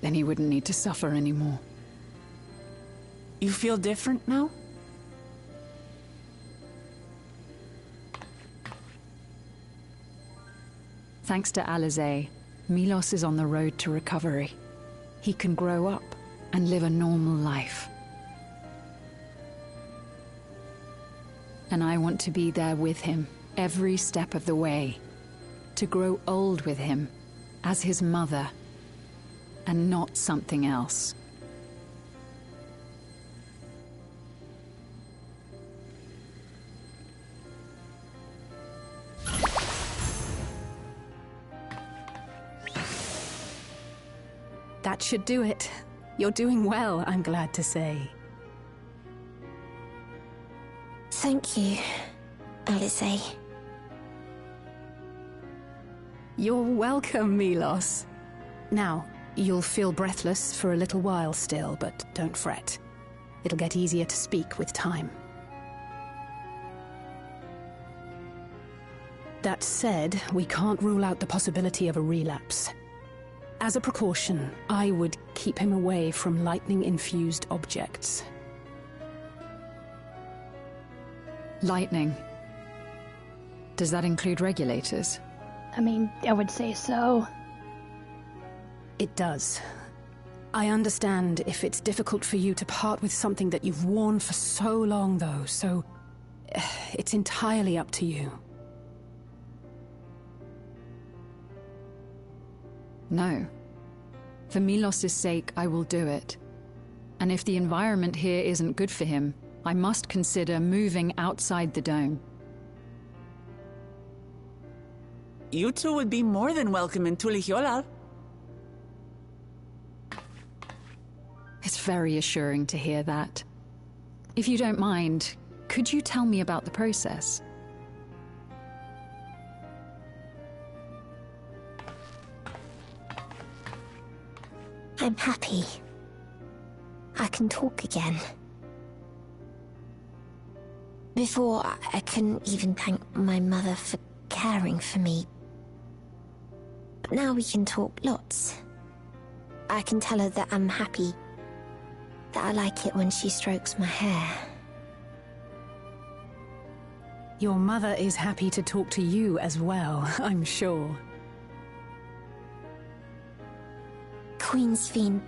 Then he wouldn't need to suffer anymore. You feel different now? Thanks to Alizé, Milos is on the road to recovery. He can grow up and live a normal life. And I want to be there with him every step of the way. To grow old with him, as his mother, and not something else. That should do it. You're doing well, I'm glad to say. Thank you, Alizé. You're welcome, Milos. Now, you'll feel breathless for a little while still, but don't fret. It'll get easier to speak with time. That said, we can't rule out the possibility of a relapse. As a precaution, I would keep him away from lightning-infused objects. Lightning. Does that include regulators? I mean, I would say so. It does. I understand if it's difficult for you to part with something that you've worn for so long, though, so it's entirely up to you. No. For Milos' sake, I will do it. And if the environment here isn't good for him, I must consider moving outside the dome. You two would be more than welcome in Tulihyolal. It's very assuring to hear that. If you don't mind, could you tell me about the process? I'm happy. I can talk again. Before, I couldn't even thank my mother for caring for me. But now we can talk lots. I can tell her that I'm happy, that I like it when she strokes my hair. Your mother is happy to talk to you as well, I'm sure. Queen Sphene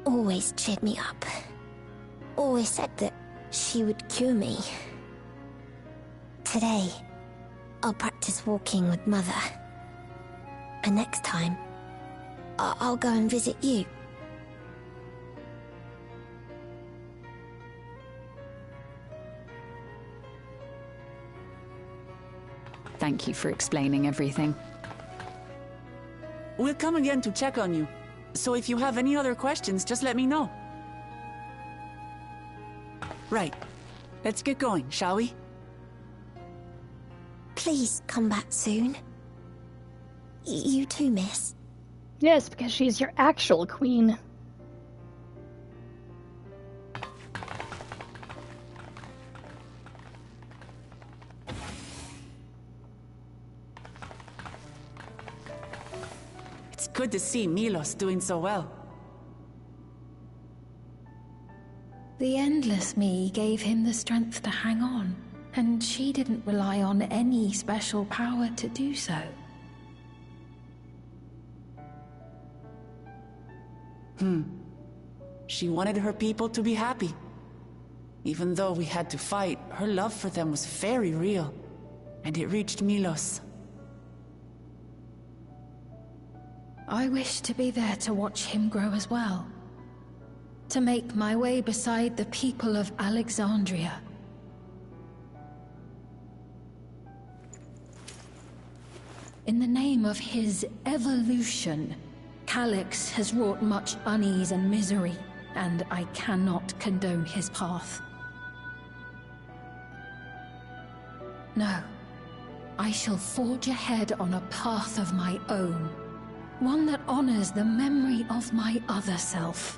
always cheered me up. Always said that she would cure me. Today, I'll practice walking with Mother. And next time, I'll go and visit you. Thank you for explaining everything. We'll come again to check on you. So if you have any other questions, just let me know. Right. Let's get going, shall we? Please come back soon. You too, miss. Yes, because she's your actual queen. It's good to see Milos doing so well. The Endless Me gave him the strength to hang on, and she didn't rely on any special power to do so. She wanted her people to be happy. Even though we had to fight, her love for them was very real. And it reached Milos. I wish to be there to watch him grow as well. To make my way beside the people of Alexandria. In the name of his evolution, Calix has wrought much unease and misery, and I cannot condone his path. No, I shall forge ahead on a path of my own, one that honors the memory of my other self.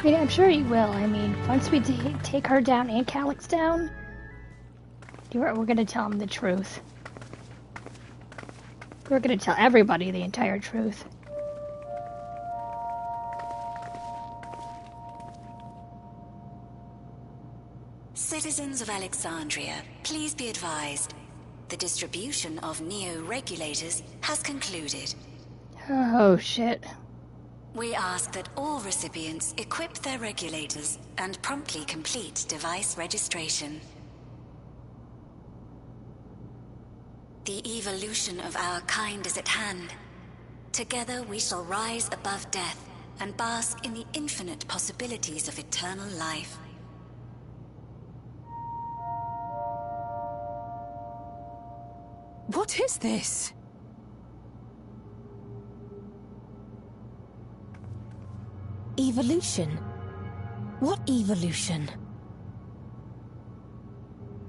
I mean, I'm sure he will. I mean, once we take her down and Calyx down, we're gonna tell him the truth. We're gonna tell everybody the entire truth. Citizens of Alexandria, please be advised. The distribution of Neo-regulators has concluded. Oh, shit. We ask that all recipients equip their regulators and promptly complete device registration. The evolution of our kind is at hand. Together we shall rise above death and bask in the infinite possibilities of eternal life. What is this? Evolution? What evolution?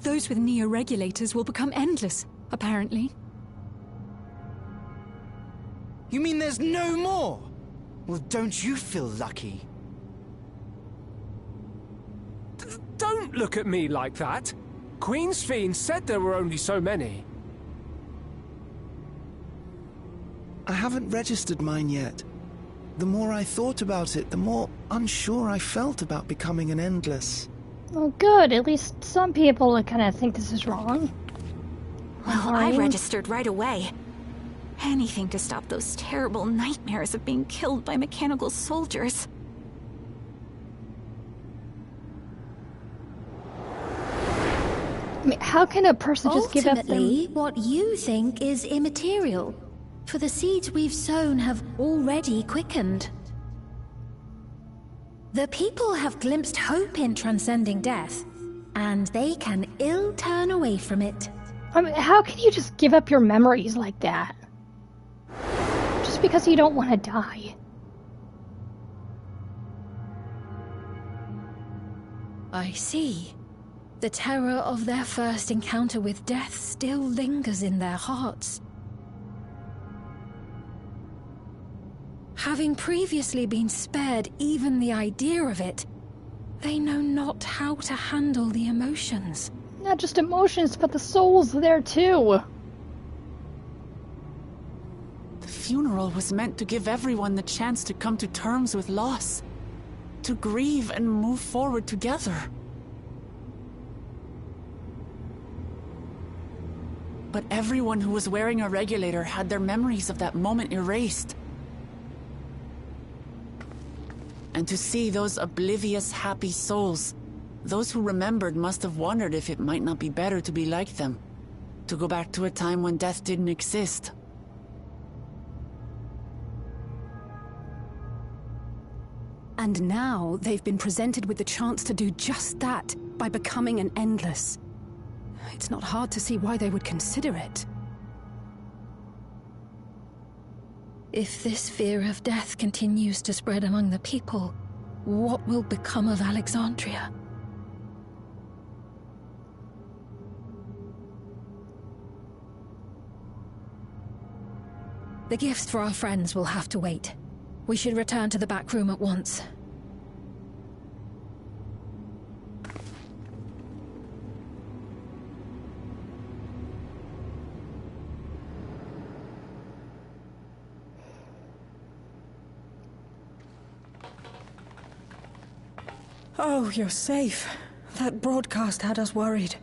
Those with Neo-regulators will become endless, apparently. You mean there's no more? Well, don't you feel lucky? Don't look at me like that. Queen's Fiend said there were only so many. I haven't registered mine yet. The more I thought about it, the more unsure I felt about becoming an Endless. Well, good. At least some people kind of think this is wrong. Well, I registered right away. Anything to stop those terrible nightmares of being killed by mechanical soldiers. I mean, how can a person just give up their... Ultimately, what you think is immaterial. For the seeds we've sown have already quickened. The people have glimpsed hope in transcending death, and they can ill turn away from it. I mean, how can you just give up your memories like that? Just because you don't want to die. I see. The terror of their first encounter with death still lingers in their hearts. Having previously been spared even the idea of it, they know not how to handle the emotions. Not just emotions, but the soul's there too. The funeral was meant to give everyone the chance to come to terms with loss, to grieve and move forward together. But everyone who was wearing a regulator had their memories of that moment erased. And to see those oblivious, happy souls, those who remembered must have wondered if it might not be better to be like them, to go back to a time when death didn't exist. And now they've been presented with the chance to do just that by becoming an Endless. It's not hard to see why they would consider it. If this fear of death continues to spread among the people, what will become of Alexandria? The gifts for our friends will have to wait. We should return to the back room at once. Oh, you're safe. That broadcast had us worried.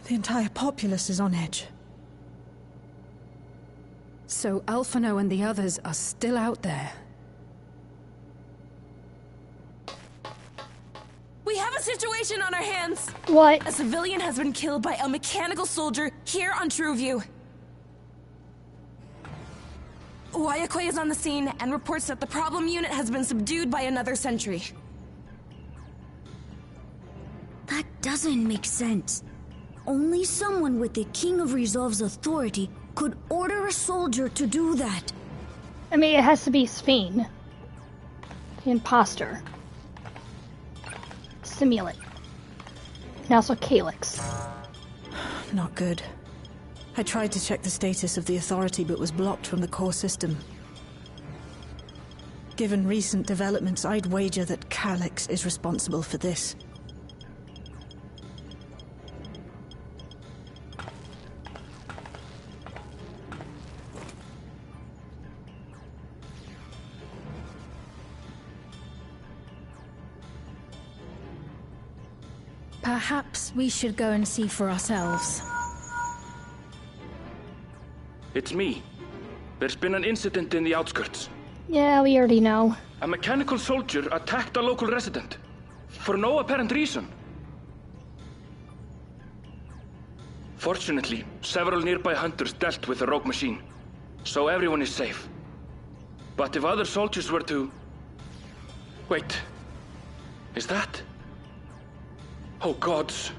The entire populace is on edge. So Alphino and the others are still out there. We have a situation on our hands! What? A civilian has been killed by a mechanical soldier here on Trueview. Wayakwe is on the scene and reports that the problem unit has been subdued by another sentry. That doesn't make sense. Only someone with the King of Resolve's authority could order a soldier to do that. I mean, it has to be Sphene. The imposter. Simulant. And also Calyx. Not good. I tried to check the status of the authority but was blocked from the core system. Given recent developments, I'd wager that Calyx is responsible for this. Perhaps we should go and see for ourselves. It's me. There's been an incident in the outskirts. Yeah, we already know. A mechanical soldier attacked a local resident. For no apparent reason. Fortunately, several nearby hunters dealt with the rogue machine. So everyone is safe. But if other soldiers were to... Wait. Is that... Oh gods.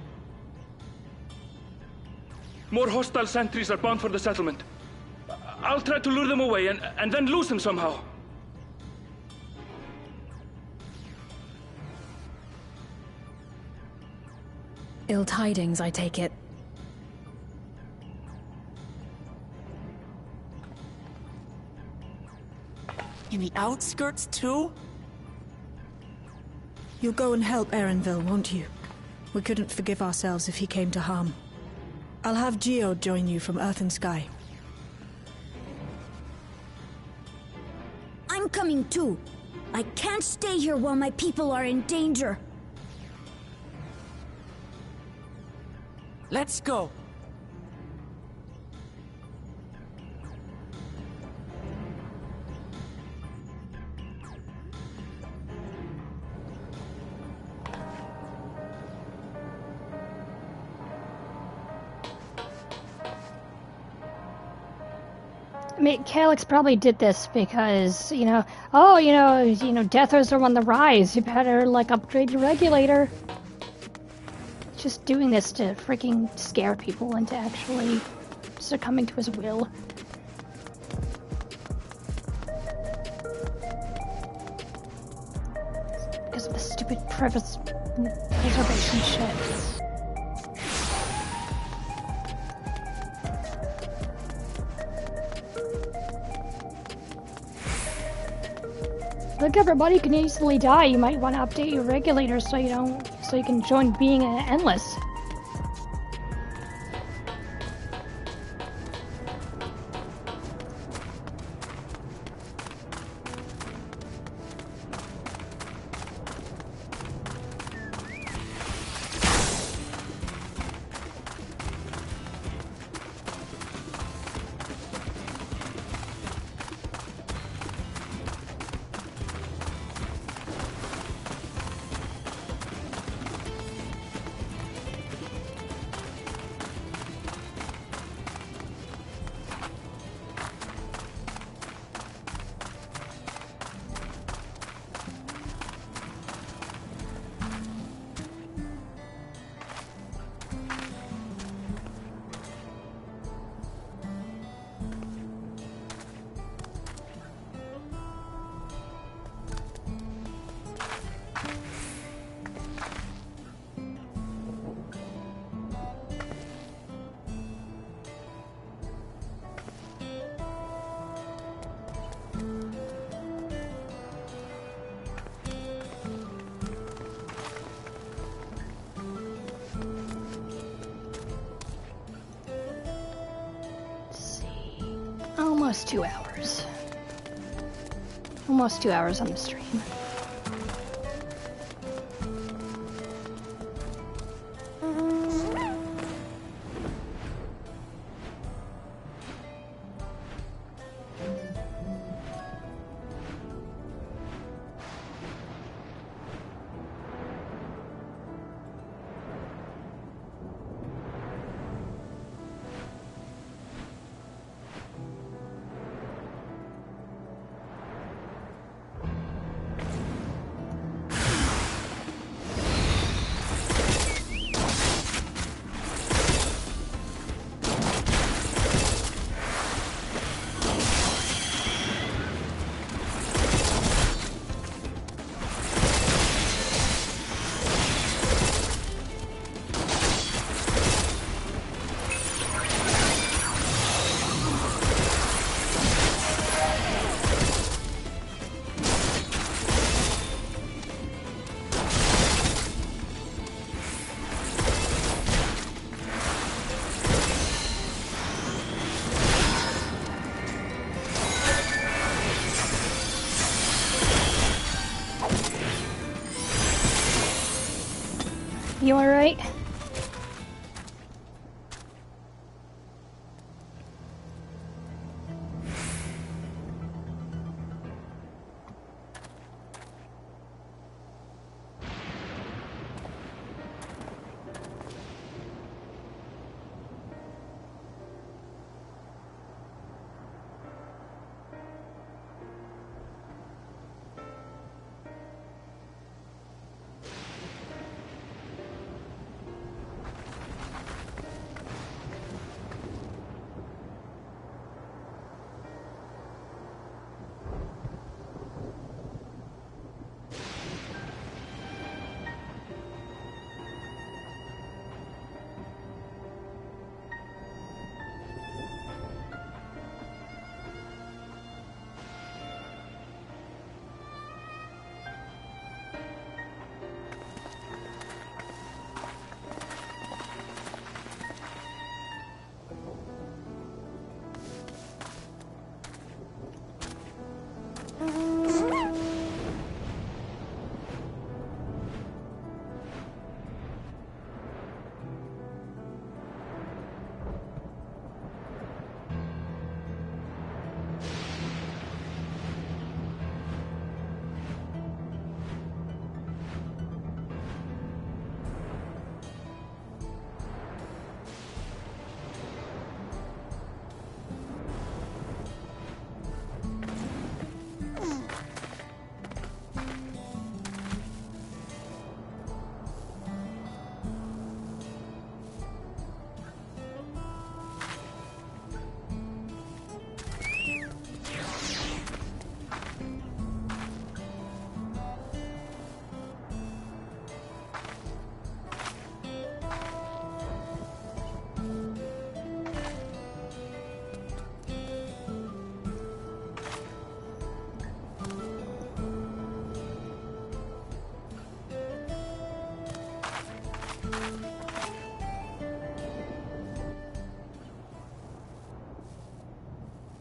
More hostile sentries are bound for the settlement. I'll try to lure them away and then lose them somehow. Ill tidings, I take it. In the outskirts, too? You'll go and help Erenville, won't you? We couldn't forgive ourselves if he came to harm. I'll have Geode join you from Earth and Sky. I'm coming too. I can't stay here while my people are in danger. Let's go. I mean, Calyx probably did this because, deathers are on the rise. You better, upgrade your regulator. Just doing this to freaking scare people into actually succumbing to his will. Because of the stupid preservation shit. Look, everybody can easily die. You might want to update your regulator so you can join being endless. Almost 2 hours. Almost 2 hours on the stream. You alright?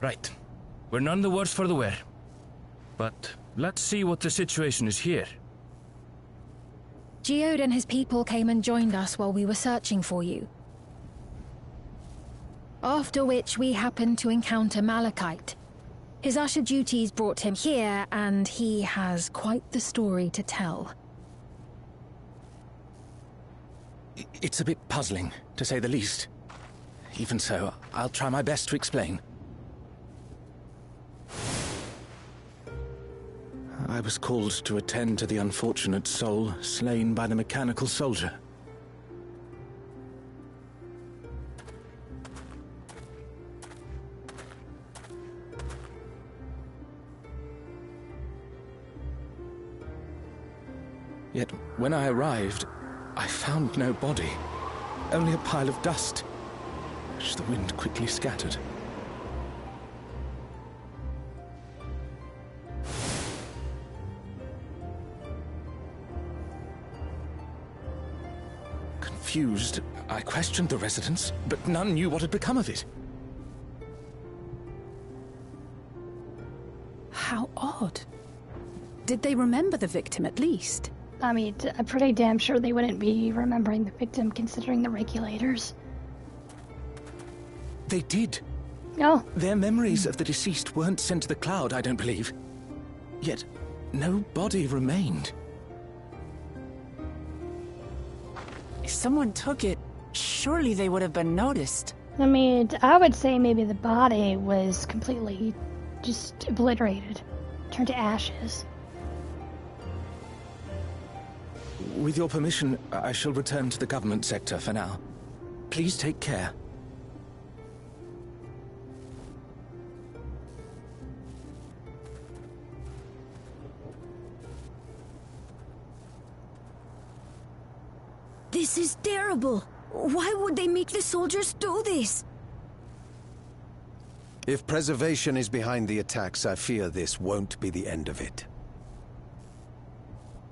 Right. We're none the worse for the wear. But let's see what the situation is here. Geode and his people came and joined us while we were searching for you. After which we happened to encounter Malachite. His usher duties brought him here, and he has quite the story to tell. It's a bit puzzling, to say the least. Even so, I'll try my best to explain. I was called to attend to the unfortunate soul slain by the mechanical soldier. Yet, when I arrived, I found no body. Only a pile of dust, which the wind quickly scattered. Confused, I questioned the residents, but none knew what had become of it. How odd. Did they remember the victim at least? I mean, I'm pretty damn sure they wouldn't be remembering the victim considering the regulators. They did. Oh. Their memories of the deceased weren't sent to the cloud, I don't believe. Yet, no body remained. If someone took it, surely they would have been noticed. I mean, I would say maybe the body was completely just obliterated, turned to ashes. With your permission, I shall return to the government sector for now. Please take care. This is terrible. Why would they make the soldiers do this? If preservation is behind the attacks, I fear this won't be the end of it.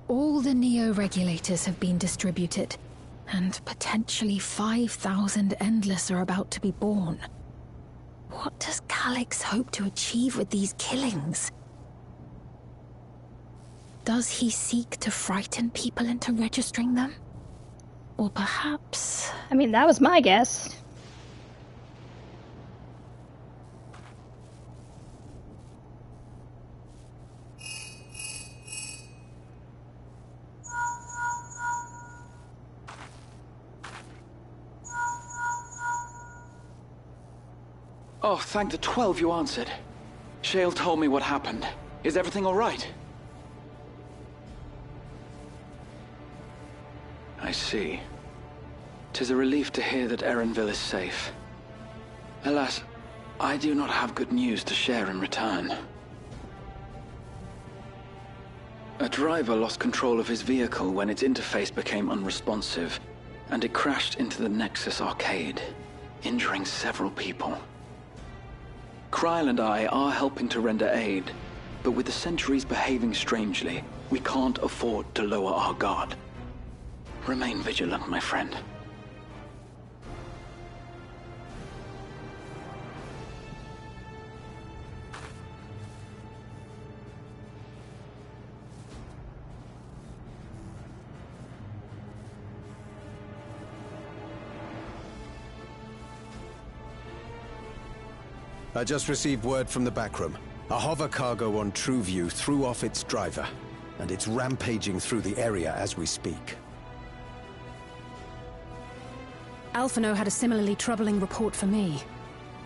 All the Neo-regulators have been distributed, and potentially 5,000 Endless are about to be born. What does Calix hope to achieve with these killings? Does he seek to frighten people into registering them? Or perhaps... I mean, that was my guess. Oh, thank the 12 you answered. Shale told me what happened. Is everything all right? I see. 'Tis a relief to hear that Erenville is safe. Alas, I do not have good news to share in return. A driver lost control of his vehicle when its interface became unresponsive, and it crashed into the Nexus arcade, injuring several people. Kryl and I are helping to render aid, but with the Sentries behaving strangely, we can't afford to lower our guard. Remain vigilant, my friend. I just received word from the backroom. A hover cargo on TrueView threw off its driver, and it's rampaging through the area as we speak. Alphino had a similarly troubling report for me.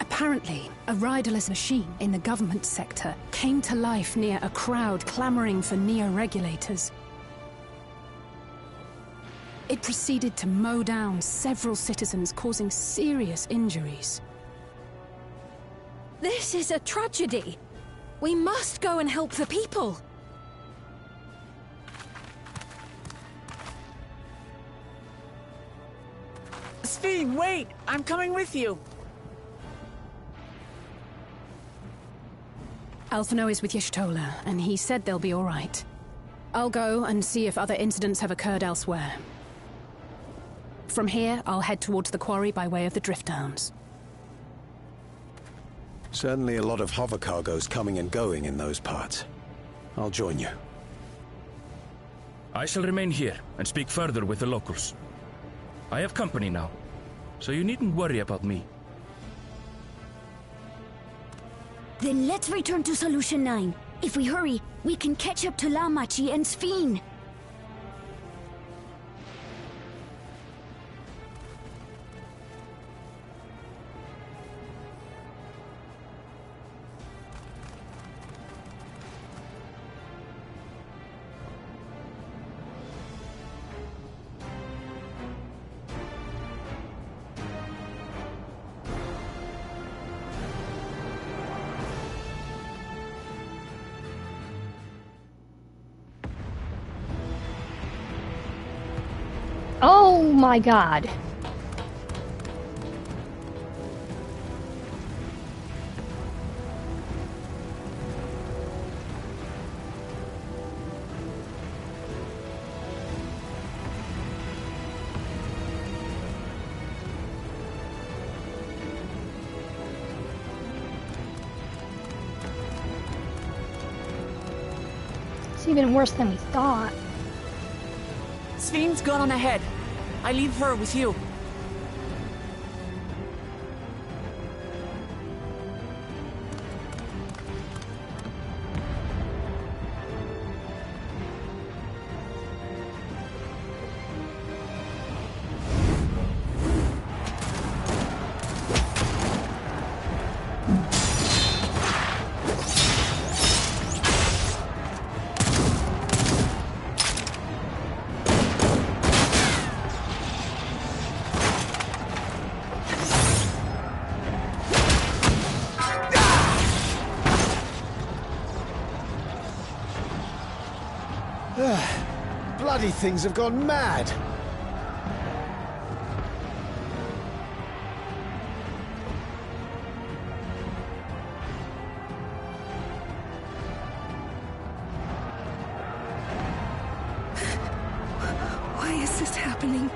Apparently, a riderless machine in the government sector came to life near a crowd clamoring for neo-regulators. It proceeded to mow down several citizens, causing serious injuries. This is a tragedy. We must go and help the people. Sphene, wait! I'm coming with you! Alphino is with Y'shtola, and he said they'll be all right. I'll go and see if other incidents have occurred elsewhere. From here, I'll head towards the quarry by way of the Drift Downs. Certainly a lot of hover cargoes coming and going in those parts. I'll join you. I shall remain here and speak further with the locals. I have company now, so you needn't worry about me. Then let's return to Solution 9. If we hurry, we can catch up to Lamachi and Sphene. Oh my god. It's even worse than we thought. Sphene's gone on ahead. I leave her with you. Bloody things have gone mad! Why is this happening?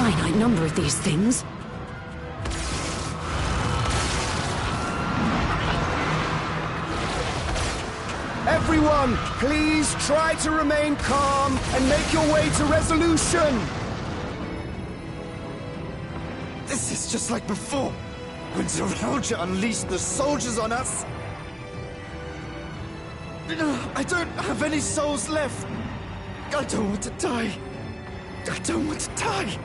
finite number of these things. Everyone, please try to remain calm and make your way to resolution! This is just like before, when Zeralja unleashed the soldiers on us. I don't have any souls left. I don't want to die. I don't want to die.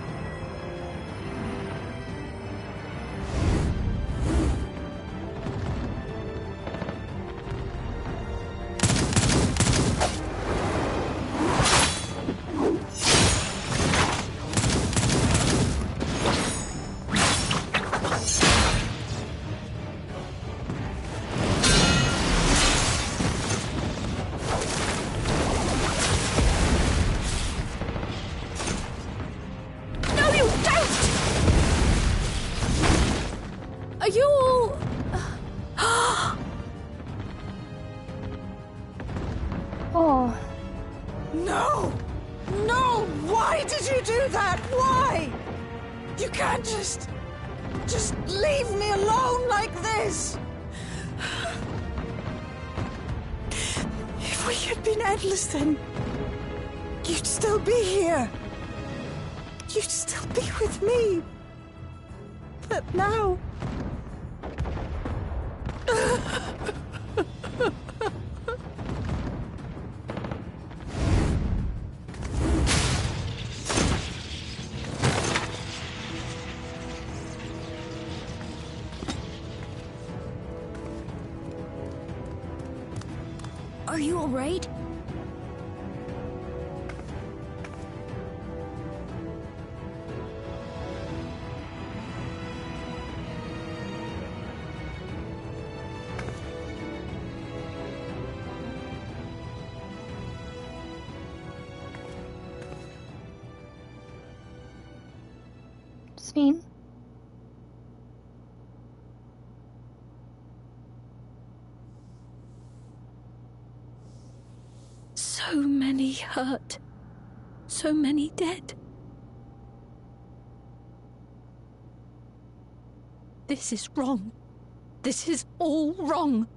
Are you all... Oh. No! No! Why did you do that? Why? You can't just leave me alone like this! If we had been endless, then you'd still be here. You'd still be with me. But now... Are you all right? Sveen? So many hurt. So many dead. This is wrong. This is all wrong.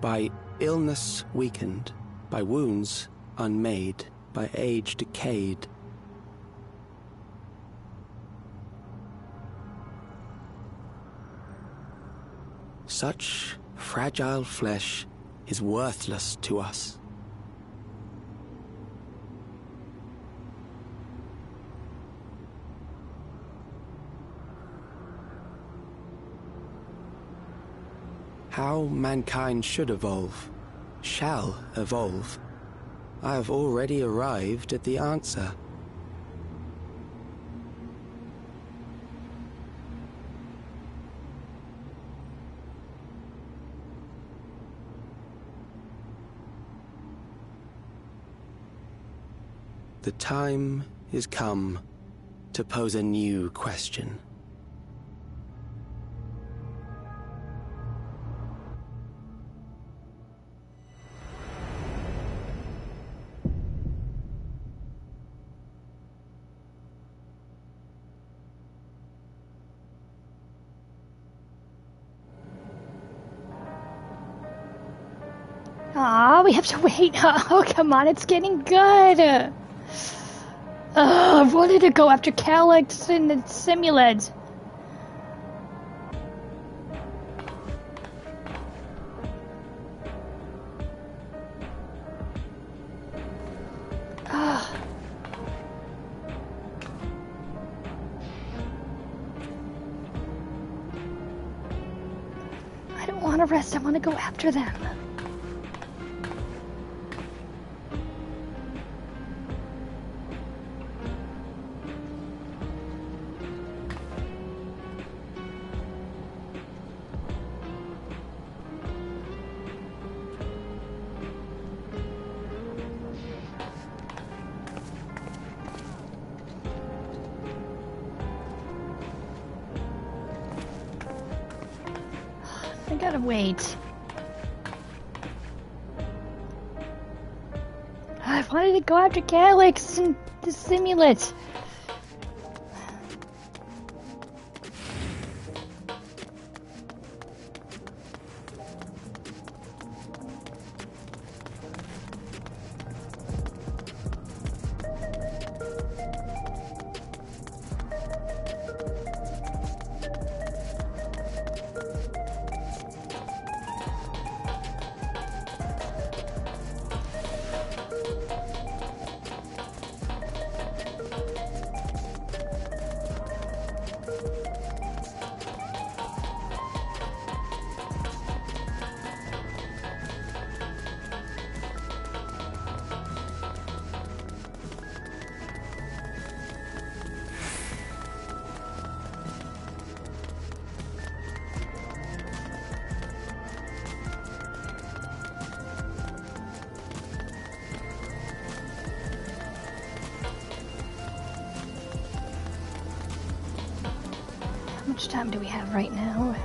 By illness weakened, by wounds unmade, by age decayed. Such fragile flesh is worthless to us. How mankind should evolve, shall evolve, I have already arrived at the answer. The time is come to pose a new question. Aw, we have to wait. Oh, come on, it's getting good. I wanted to go after Calyx and the Simulant. I don't want to rest. I want to go after them. I gotta wait. I wanted to go after Calyx and the Simulant. How much time do we have right now?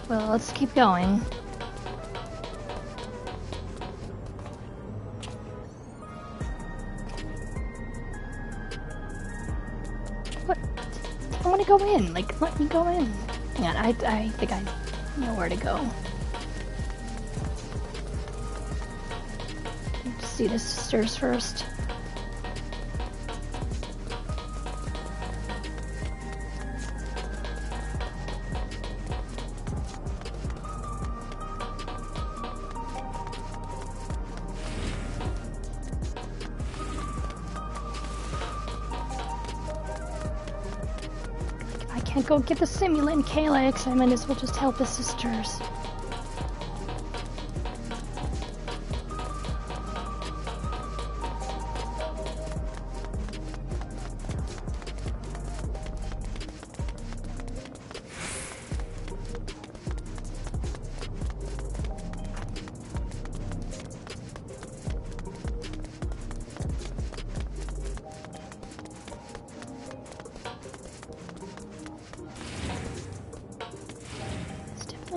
Well, let's keep going. What? I want to go in. Like, let me go in. Hang on, I think I know where to go. Let's see the sisters first. Can't go get the Simulant Calyx. I might as well just help the sisters.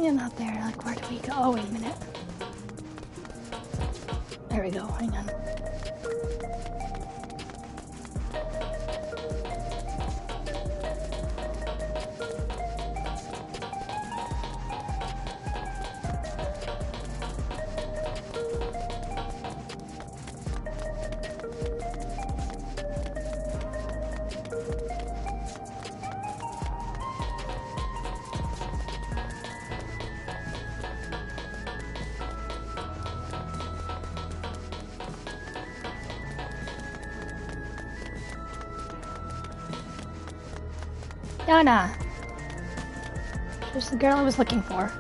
Not there. Like, where do we go? Oh, wait a minute. There we go. Hang on. Yana! There's the girl I was looking for.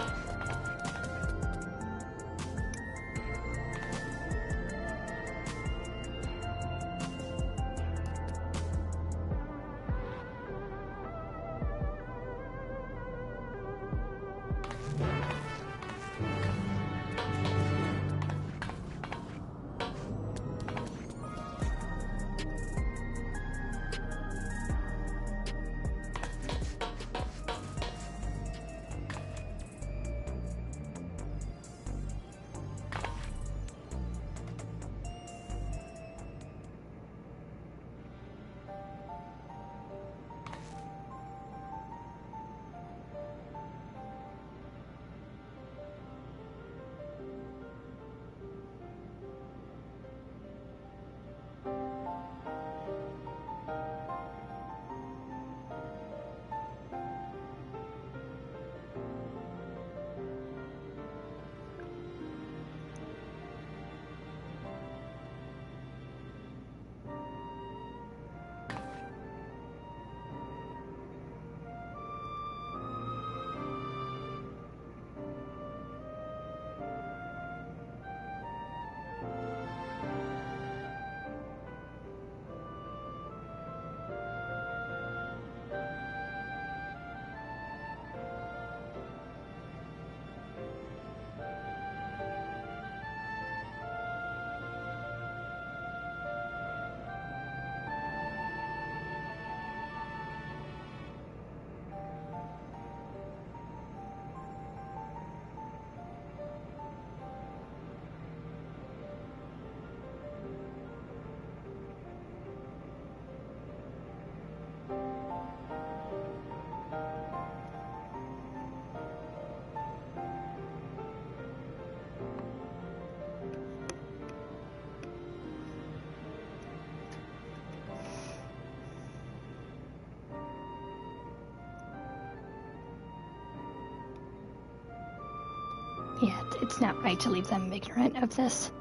Yeah, it's not right to leave them ignorant of this.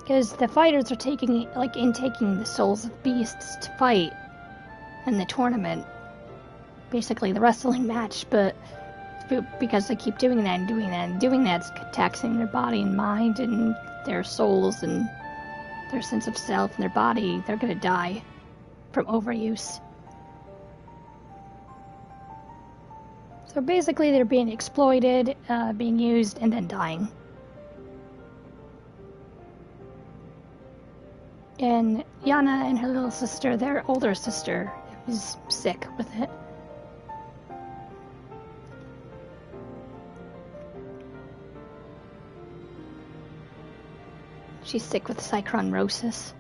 Because the fighters are taking the souls of beasts to fight in the tournament. Basically the wrestling match, but because they keep doing that and doing that and doing that, it's taxing their body and mind and their souls and their sense of self and their body. They're gonna die from overuse. So basically they're being exploited, being used, and then dying. And Yana and her little sister, their older sister, is sick with it. She's sick with psychronrosis.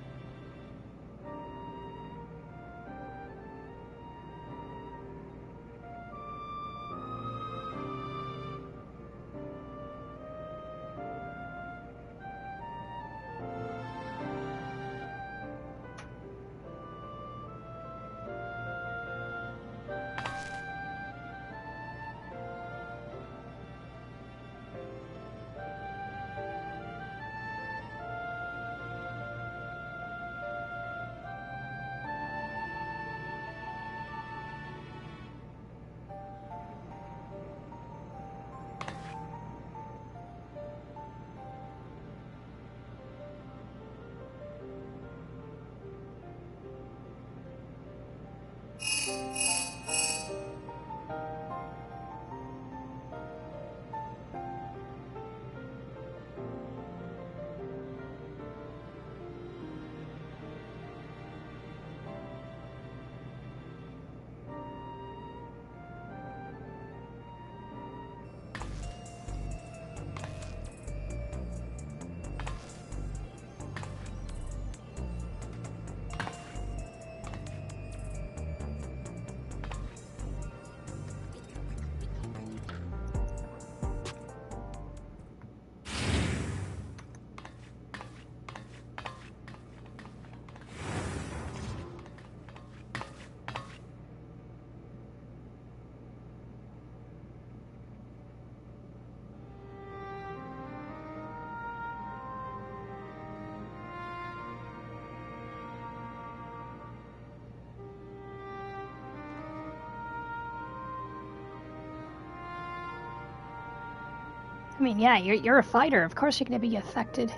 I mean, yeah, you're a fighter. Of course you're going to be affected.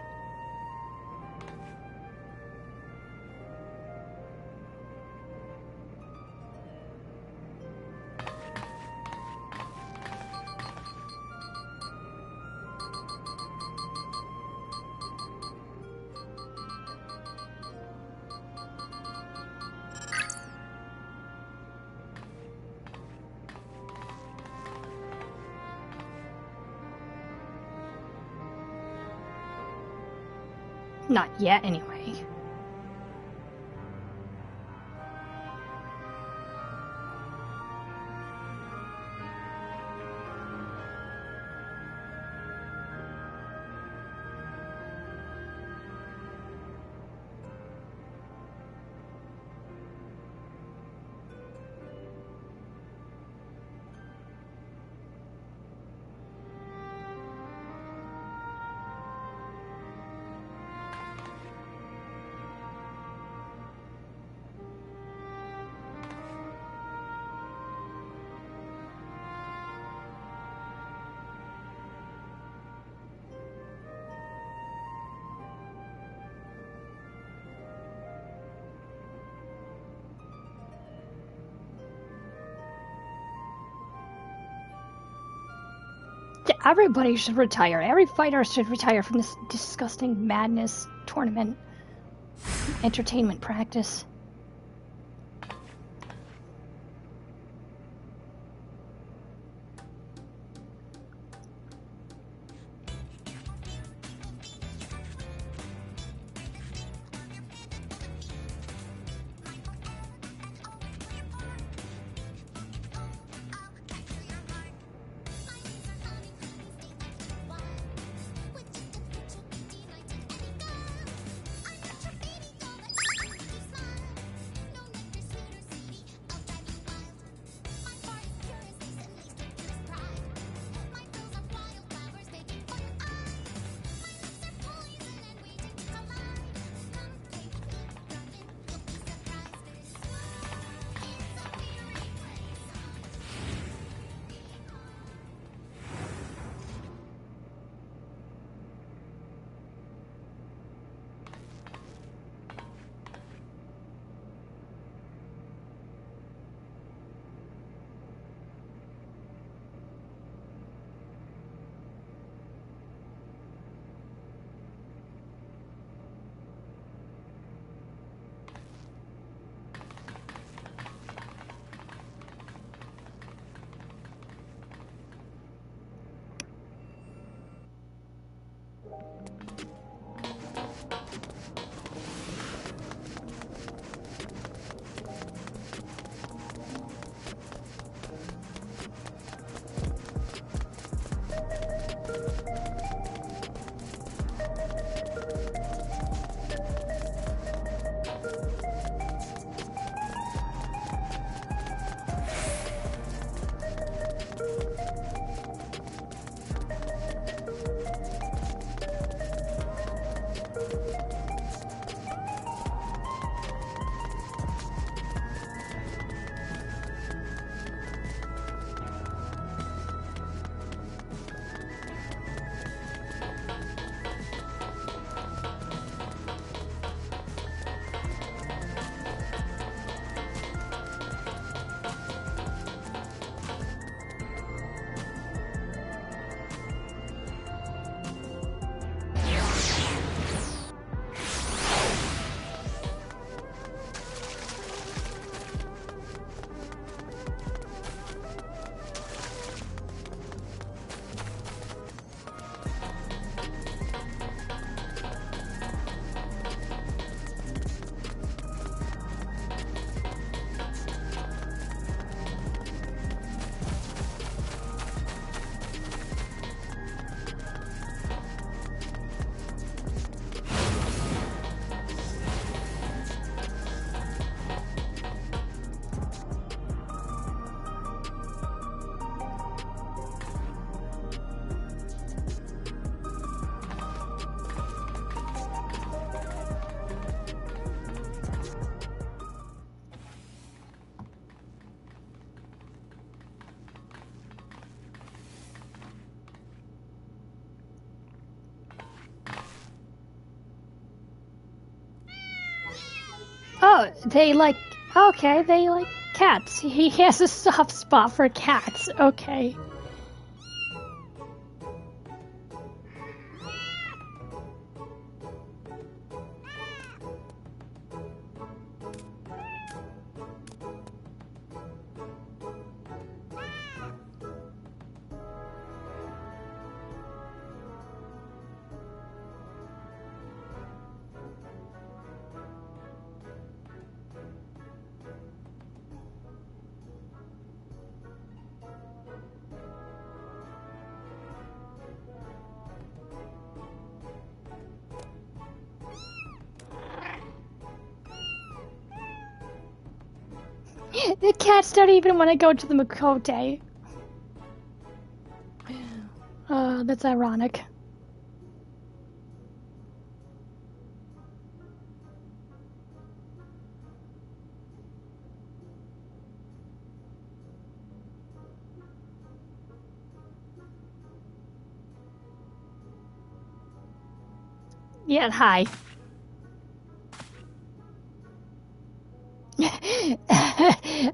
Not yet, anyway. Everybody should retire. Every fighter should retire from this disgusting madness tournament entertainment practice. Oh, they like... Okay, they like cats. He has a soft spot for cats. Okay. The cats don't even want to go to the Makote. That's ironic. Yeah, hi.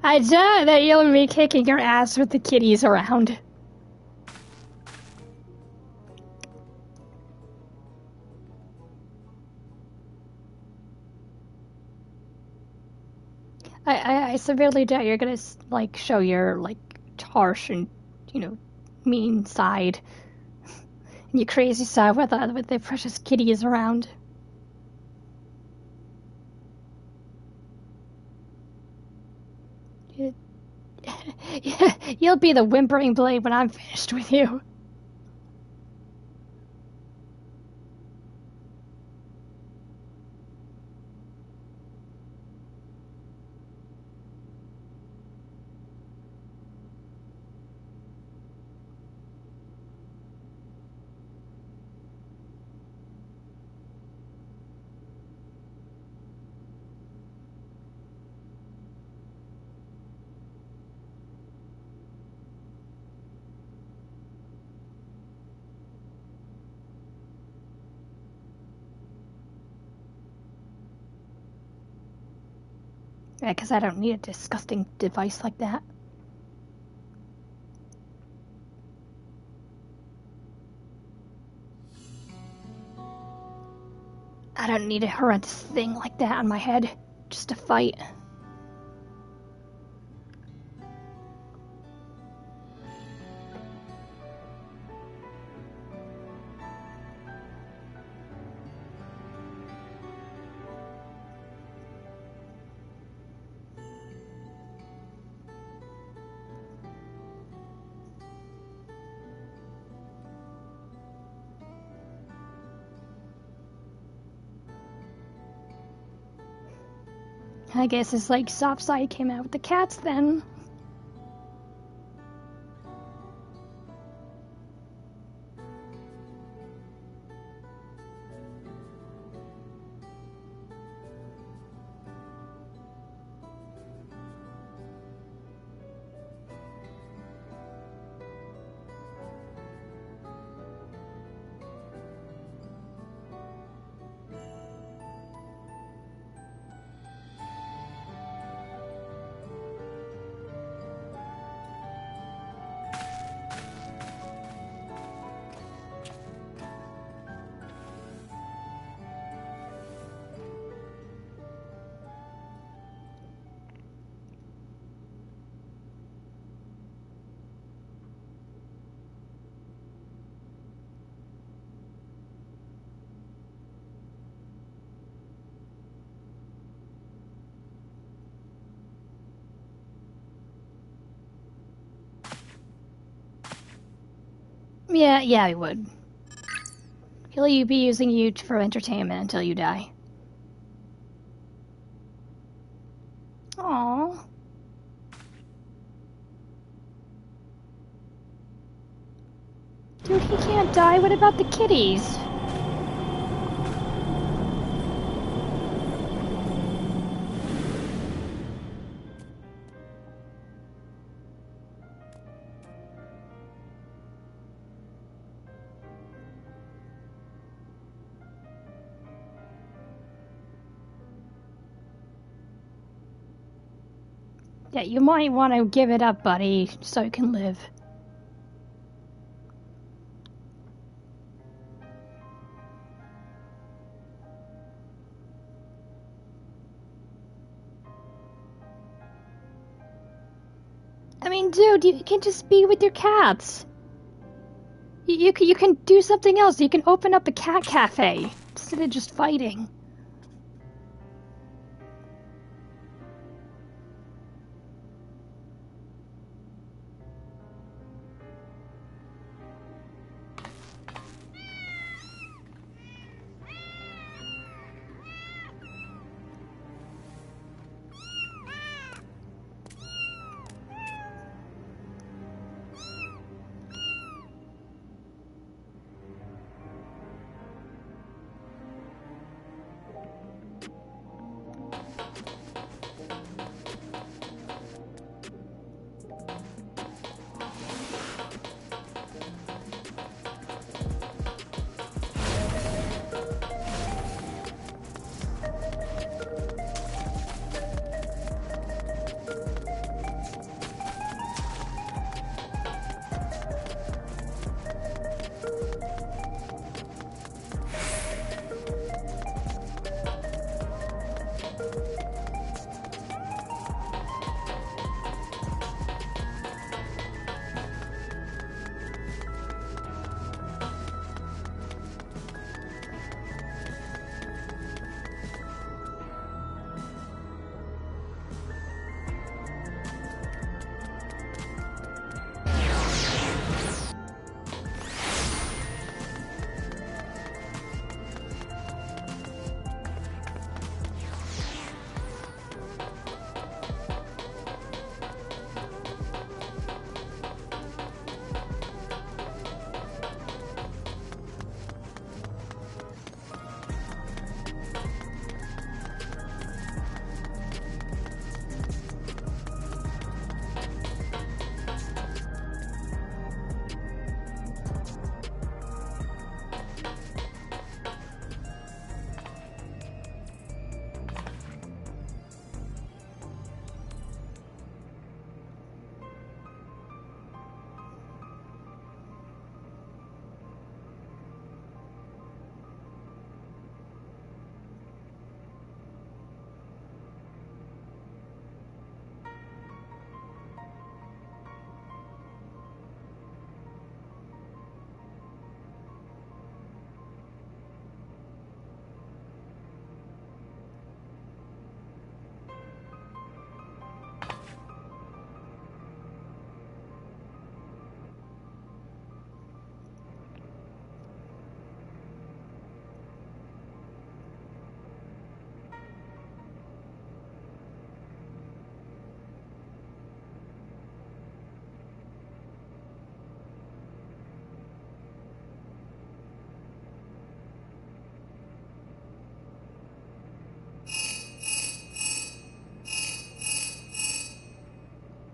I know that you'll be kicking your ass with the kitties around. I severely doubt you're gonna like show your like harsh and mean side, and your crazy side with the precious kitties around. You'll be the whimpering blade when I'm finished with you. Yeah, because I don't need a disgusting device like that. I don't need a horrendous thing like that on my head just to fight. I guess it's like soft side came out with the cats then. Yeah, I would. He'll be using you for entertainment until you die. Aww. Dude, he can't die. What about the kitties? Yeah, you might want to give it up, buddy, so you can live. I mean, dude, you can just be with your cats. You can do something else. You can open up a cat cafe instead of just fighting.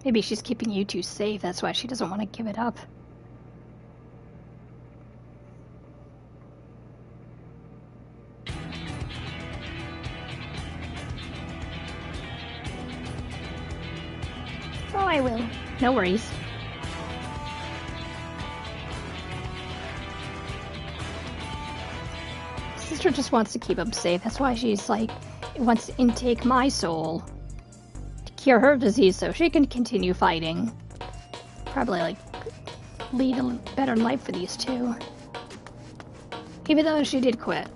Maybe she's keeping you two safe, that's why she doesn't want to give it up. Oh, I will. No worries. Sister just wants to keep him safe, that's why she's like, wants to intake my soul. Cure her disease so she can continue fighting. Probably, like, lead a better life for these two. Even though she did quit.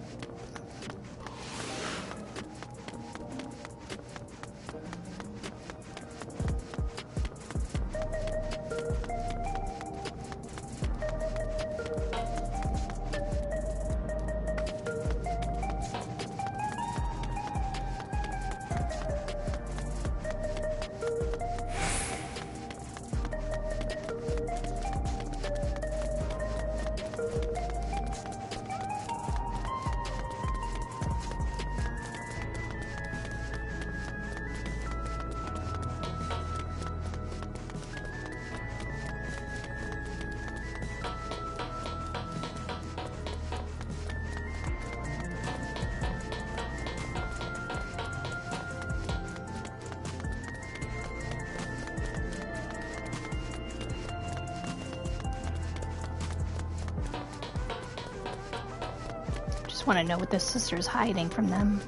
just want to know what the sister's hiding from them.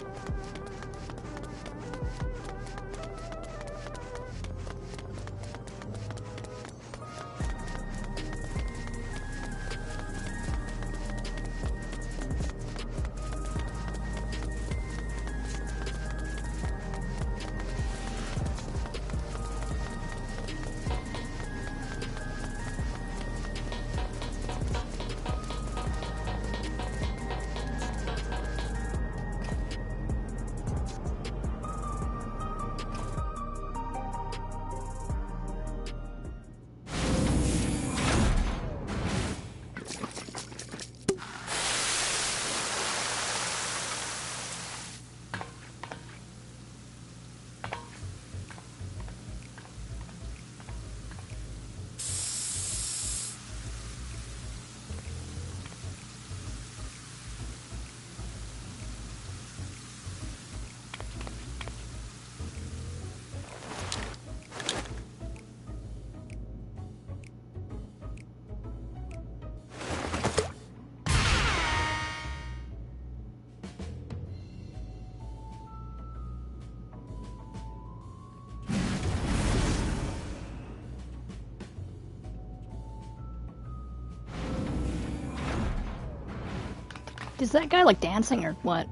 Is that guy like dancing or what?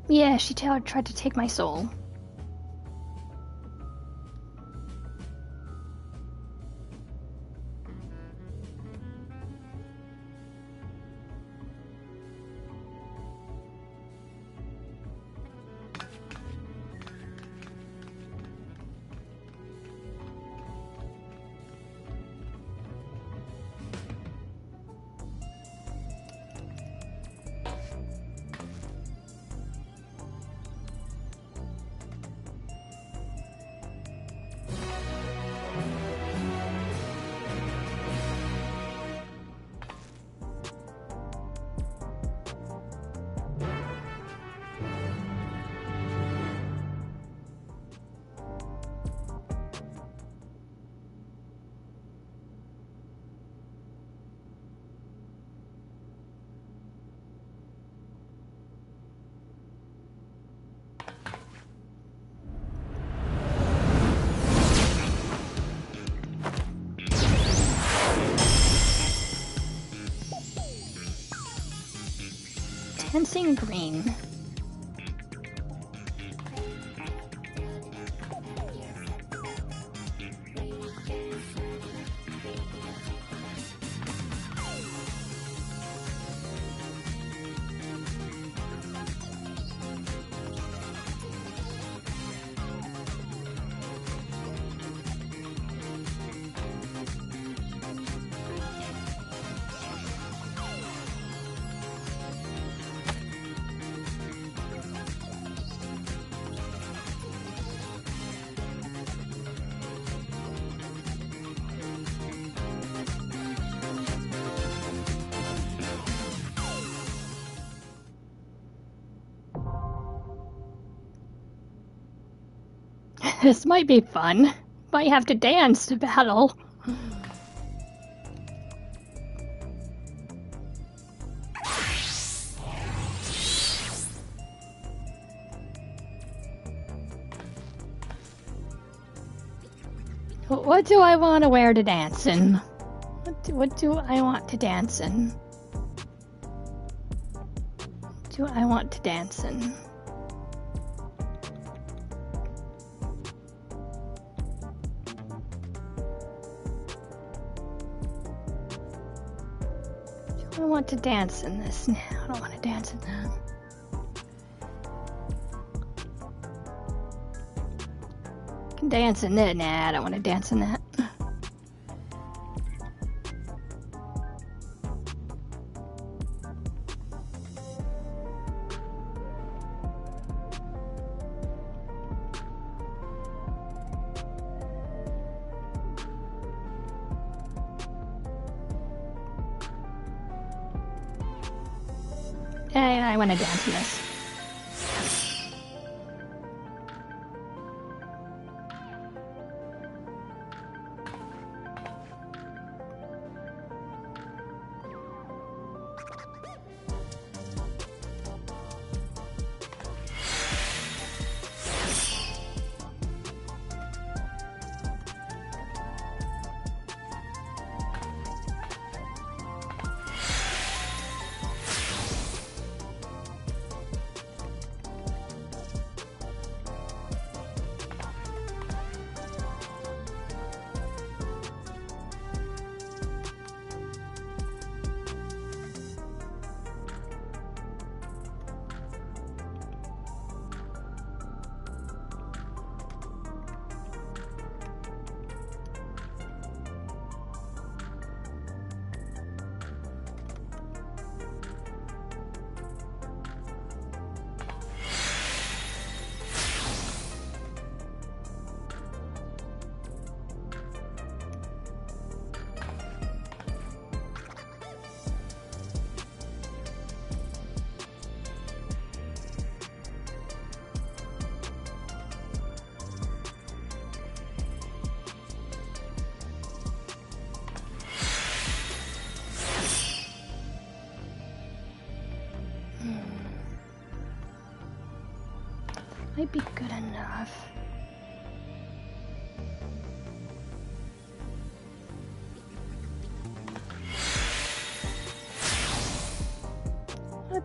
Yeah, she tried to take my soul. Dancing green. This might be fun. Might have to dance to battle. What do I want to wear to dance in? What do I want to dance in? What do I want to dance in? I want to dance in this. No, I don't want to dance in that. I can dance in it. Nah, I don't want to dance in that. I want to dance in this. might be good enough.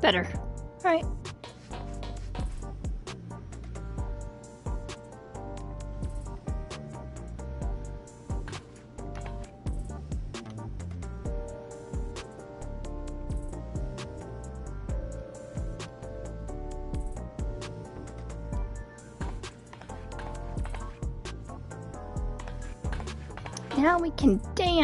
Better. Alright. Now we can dance.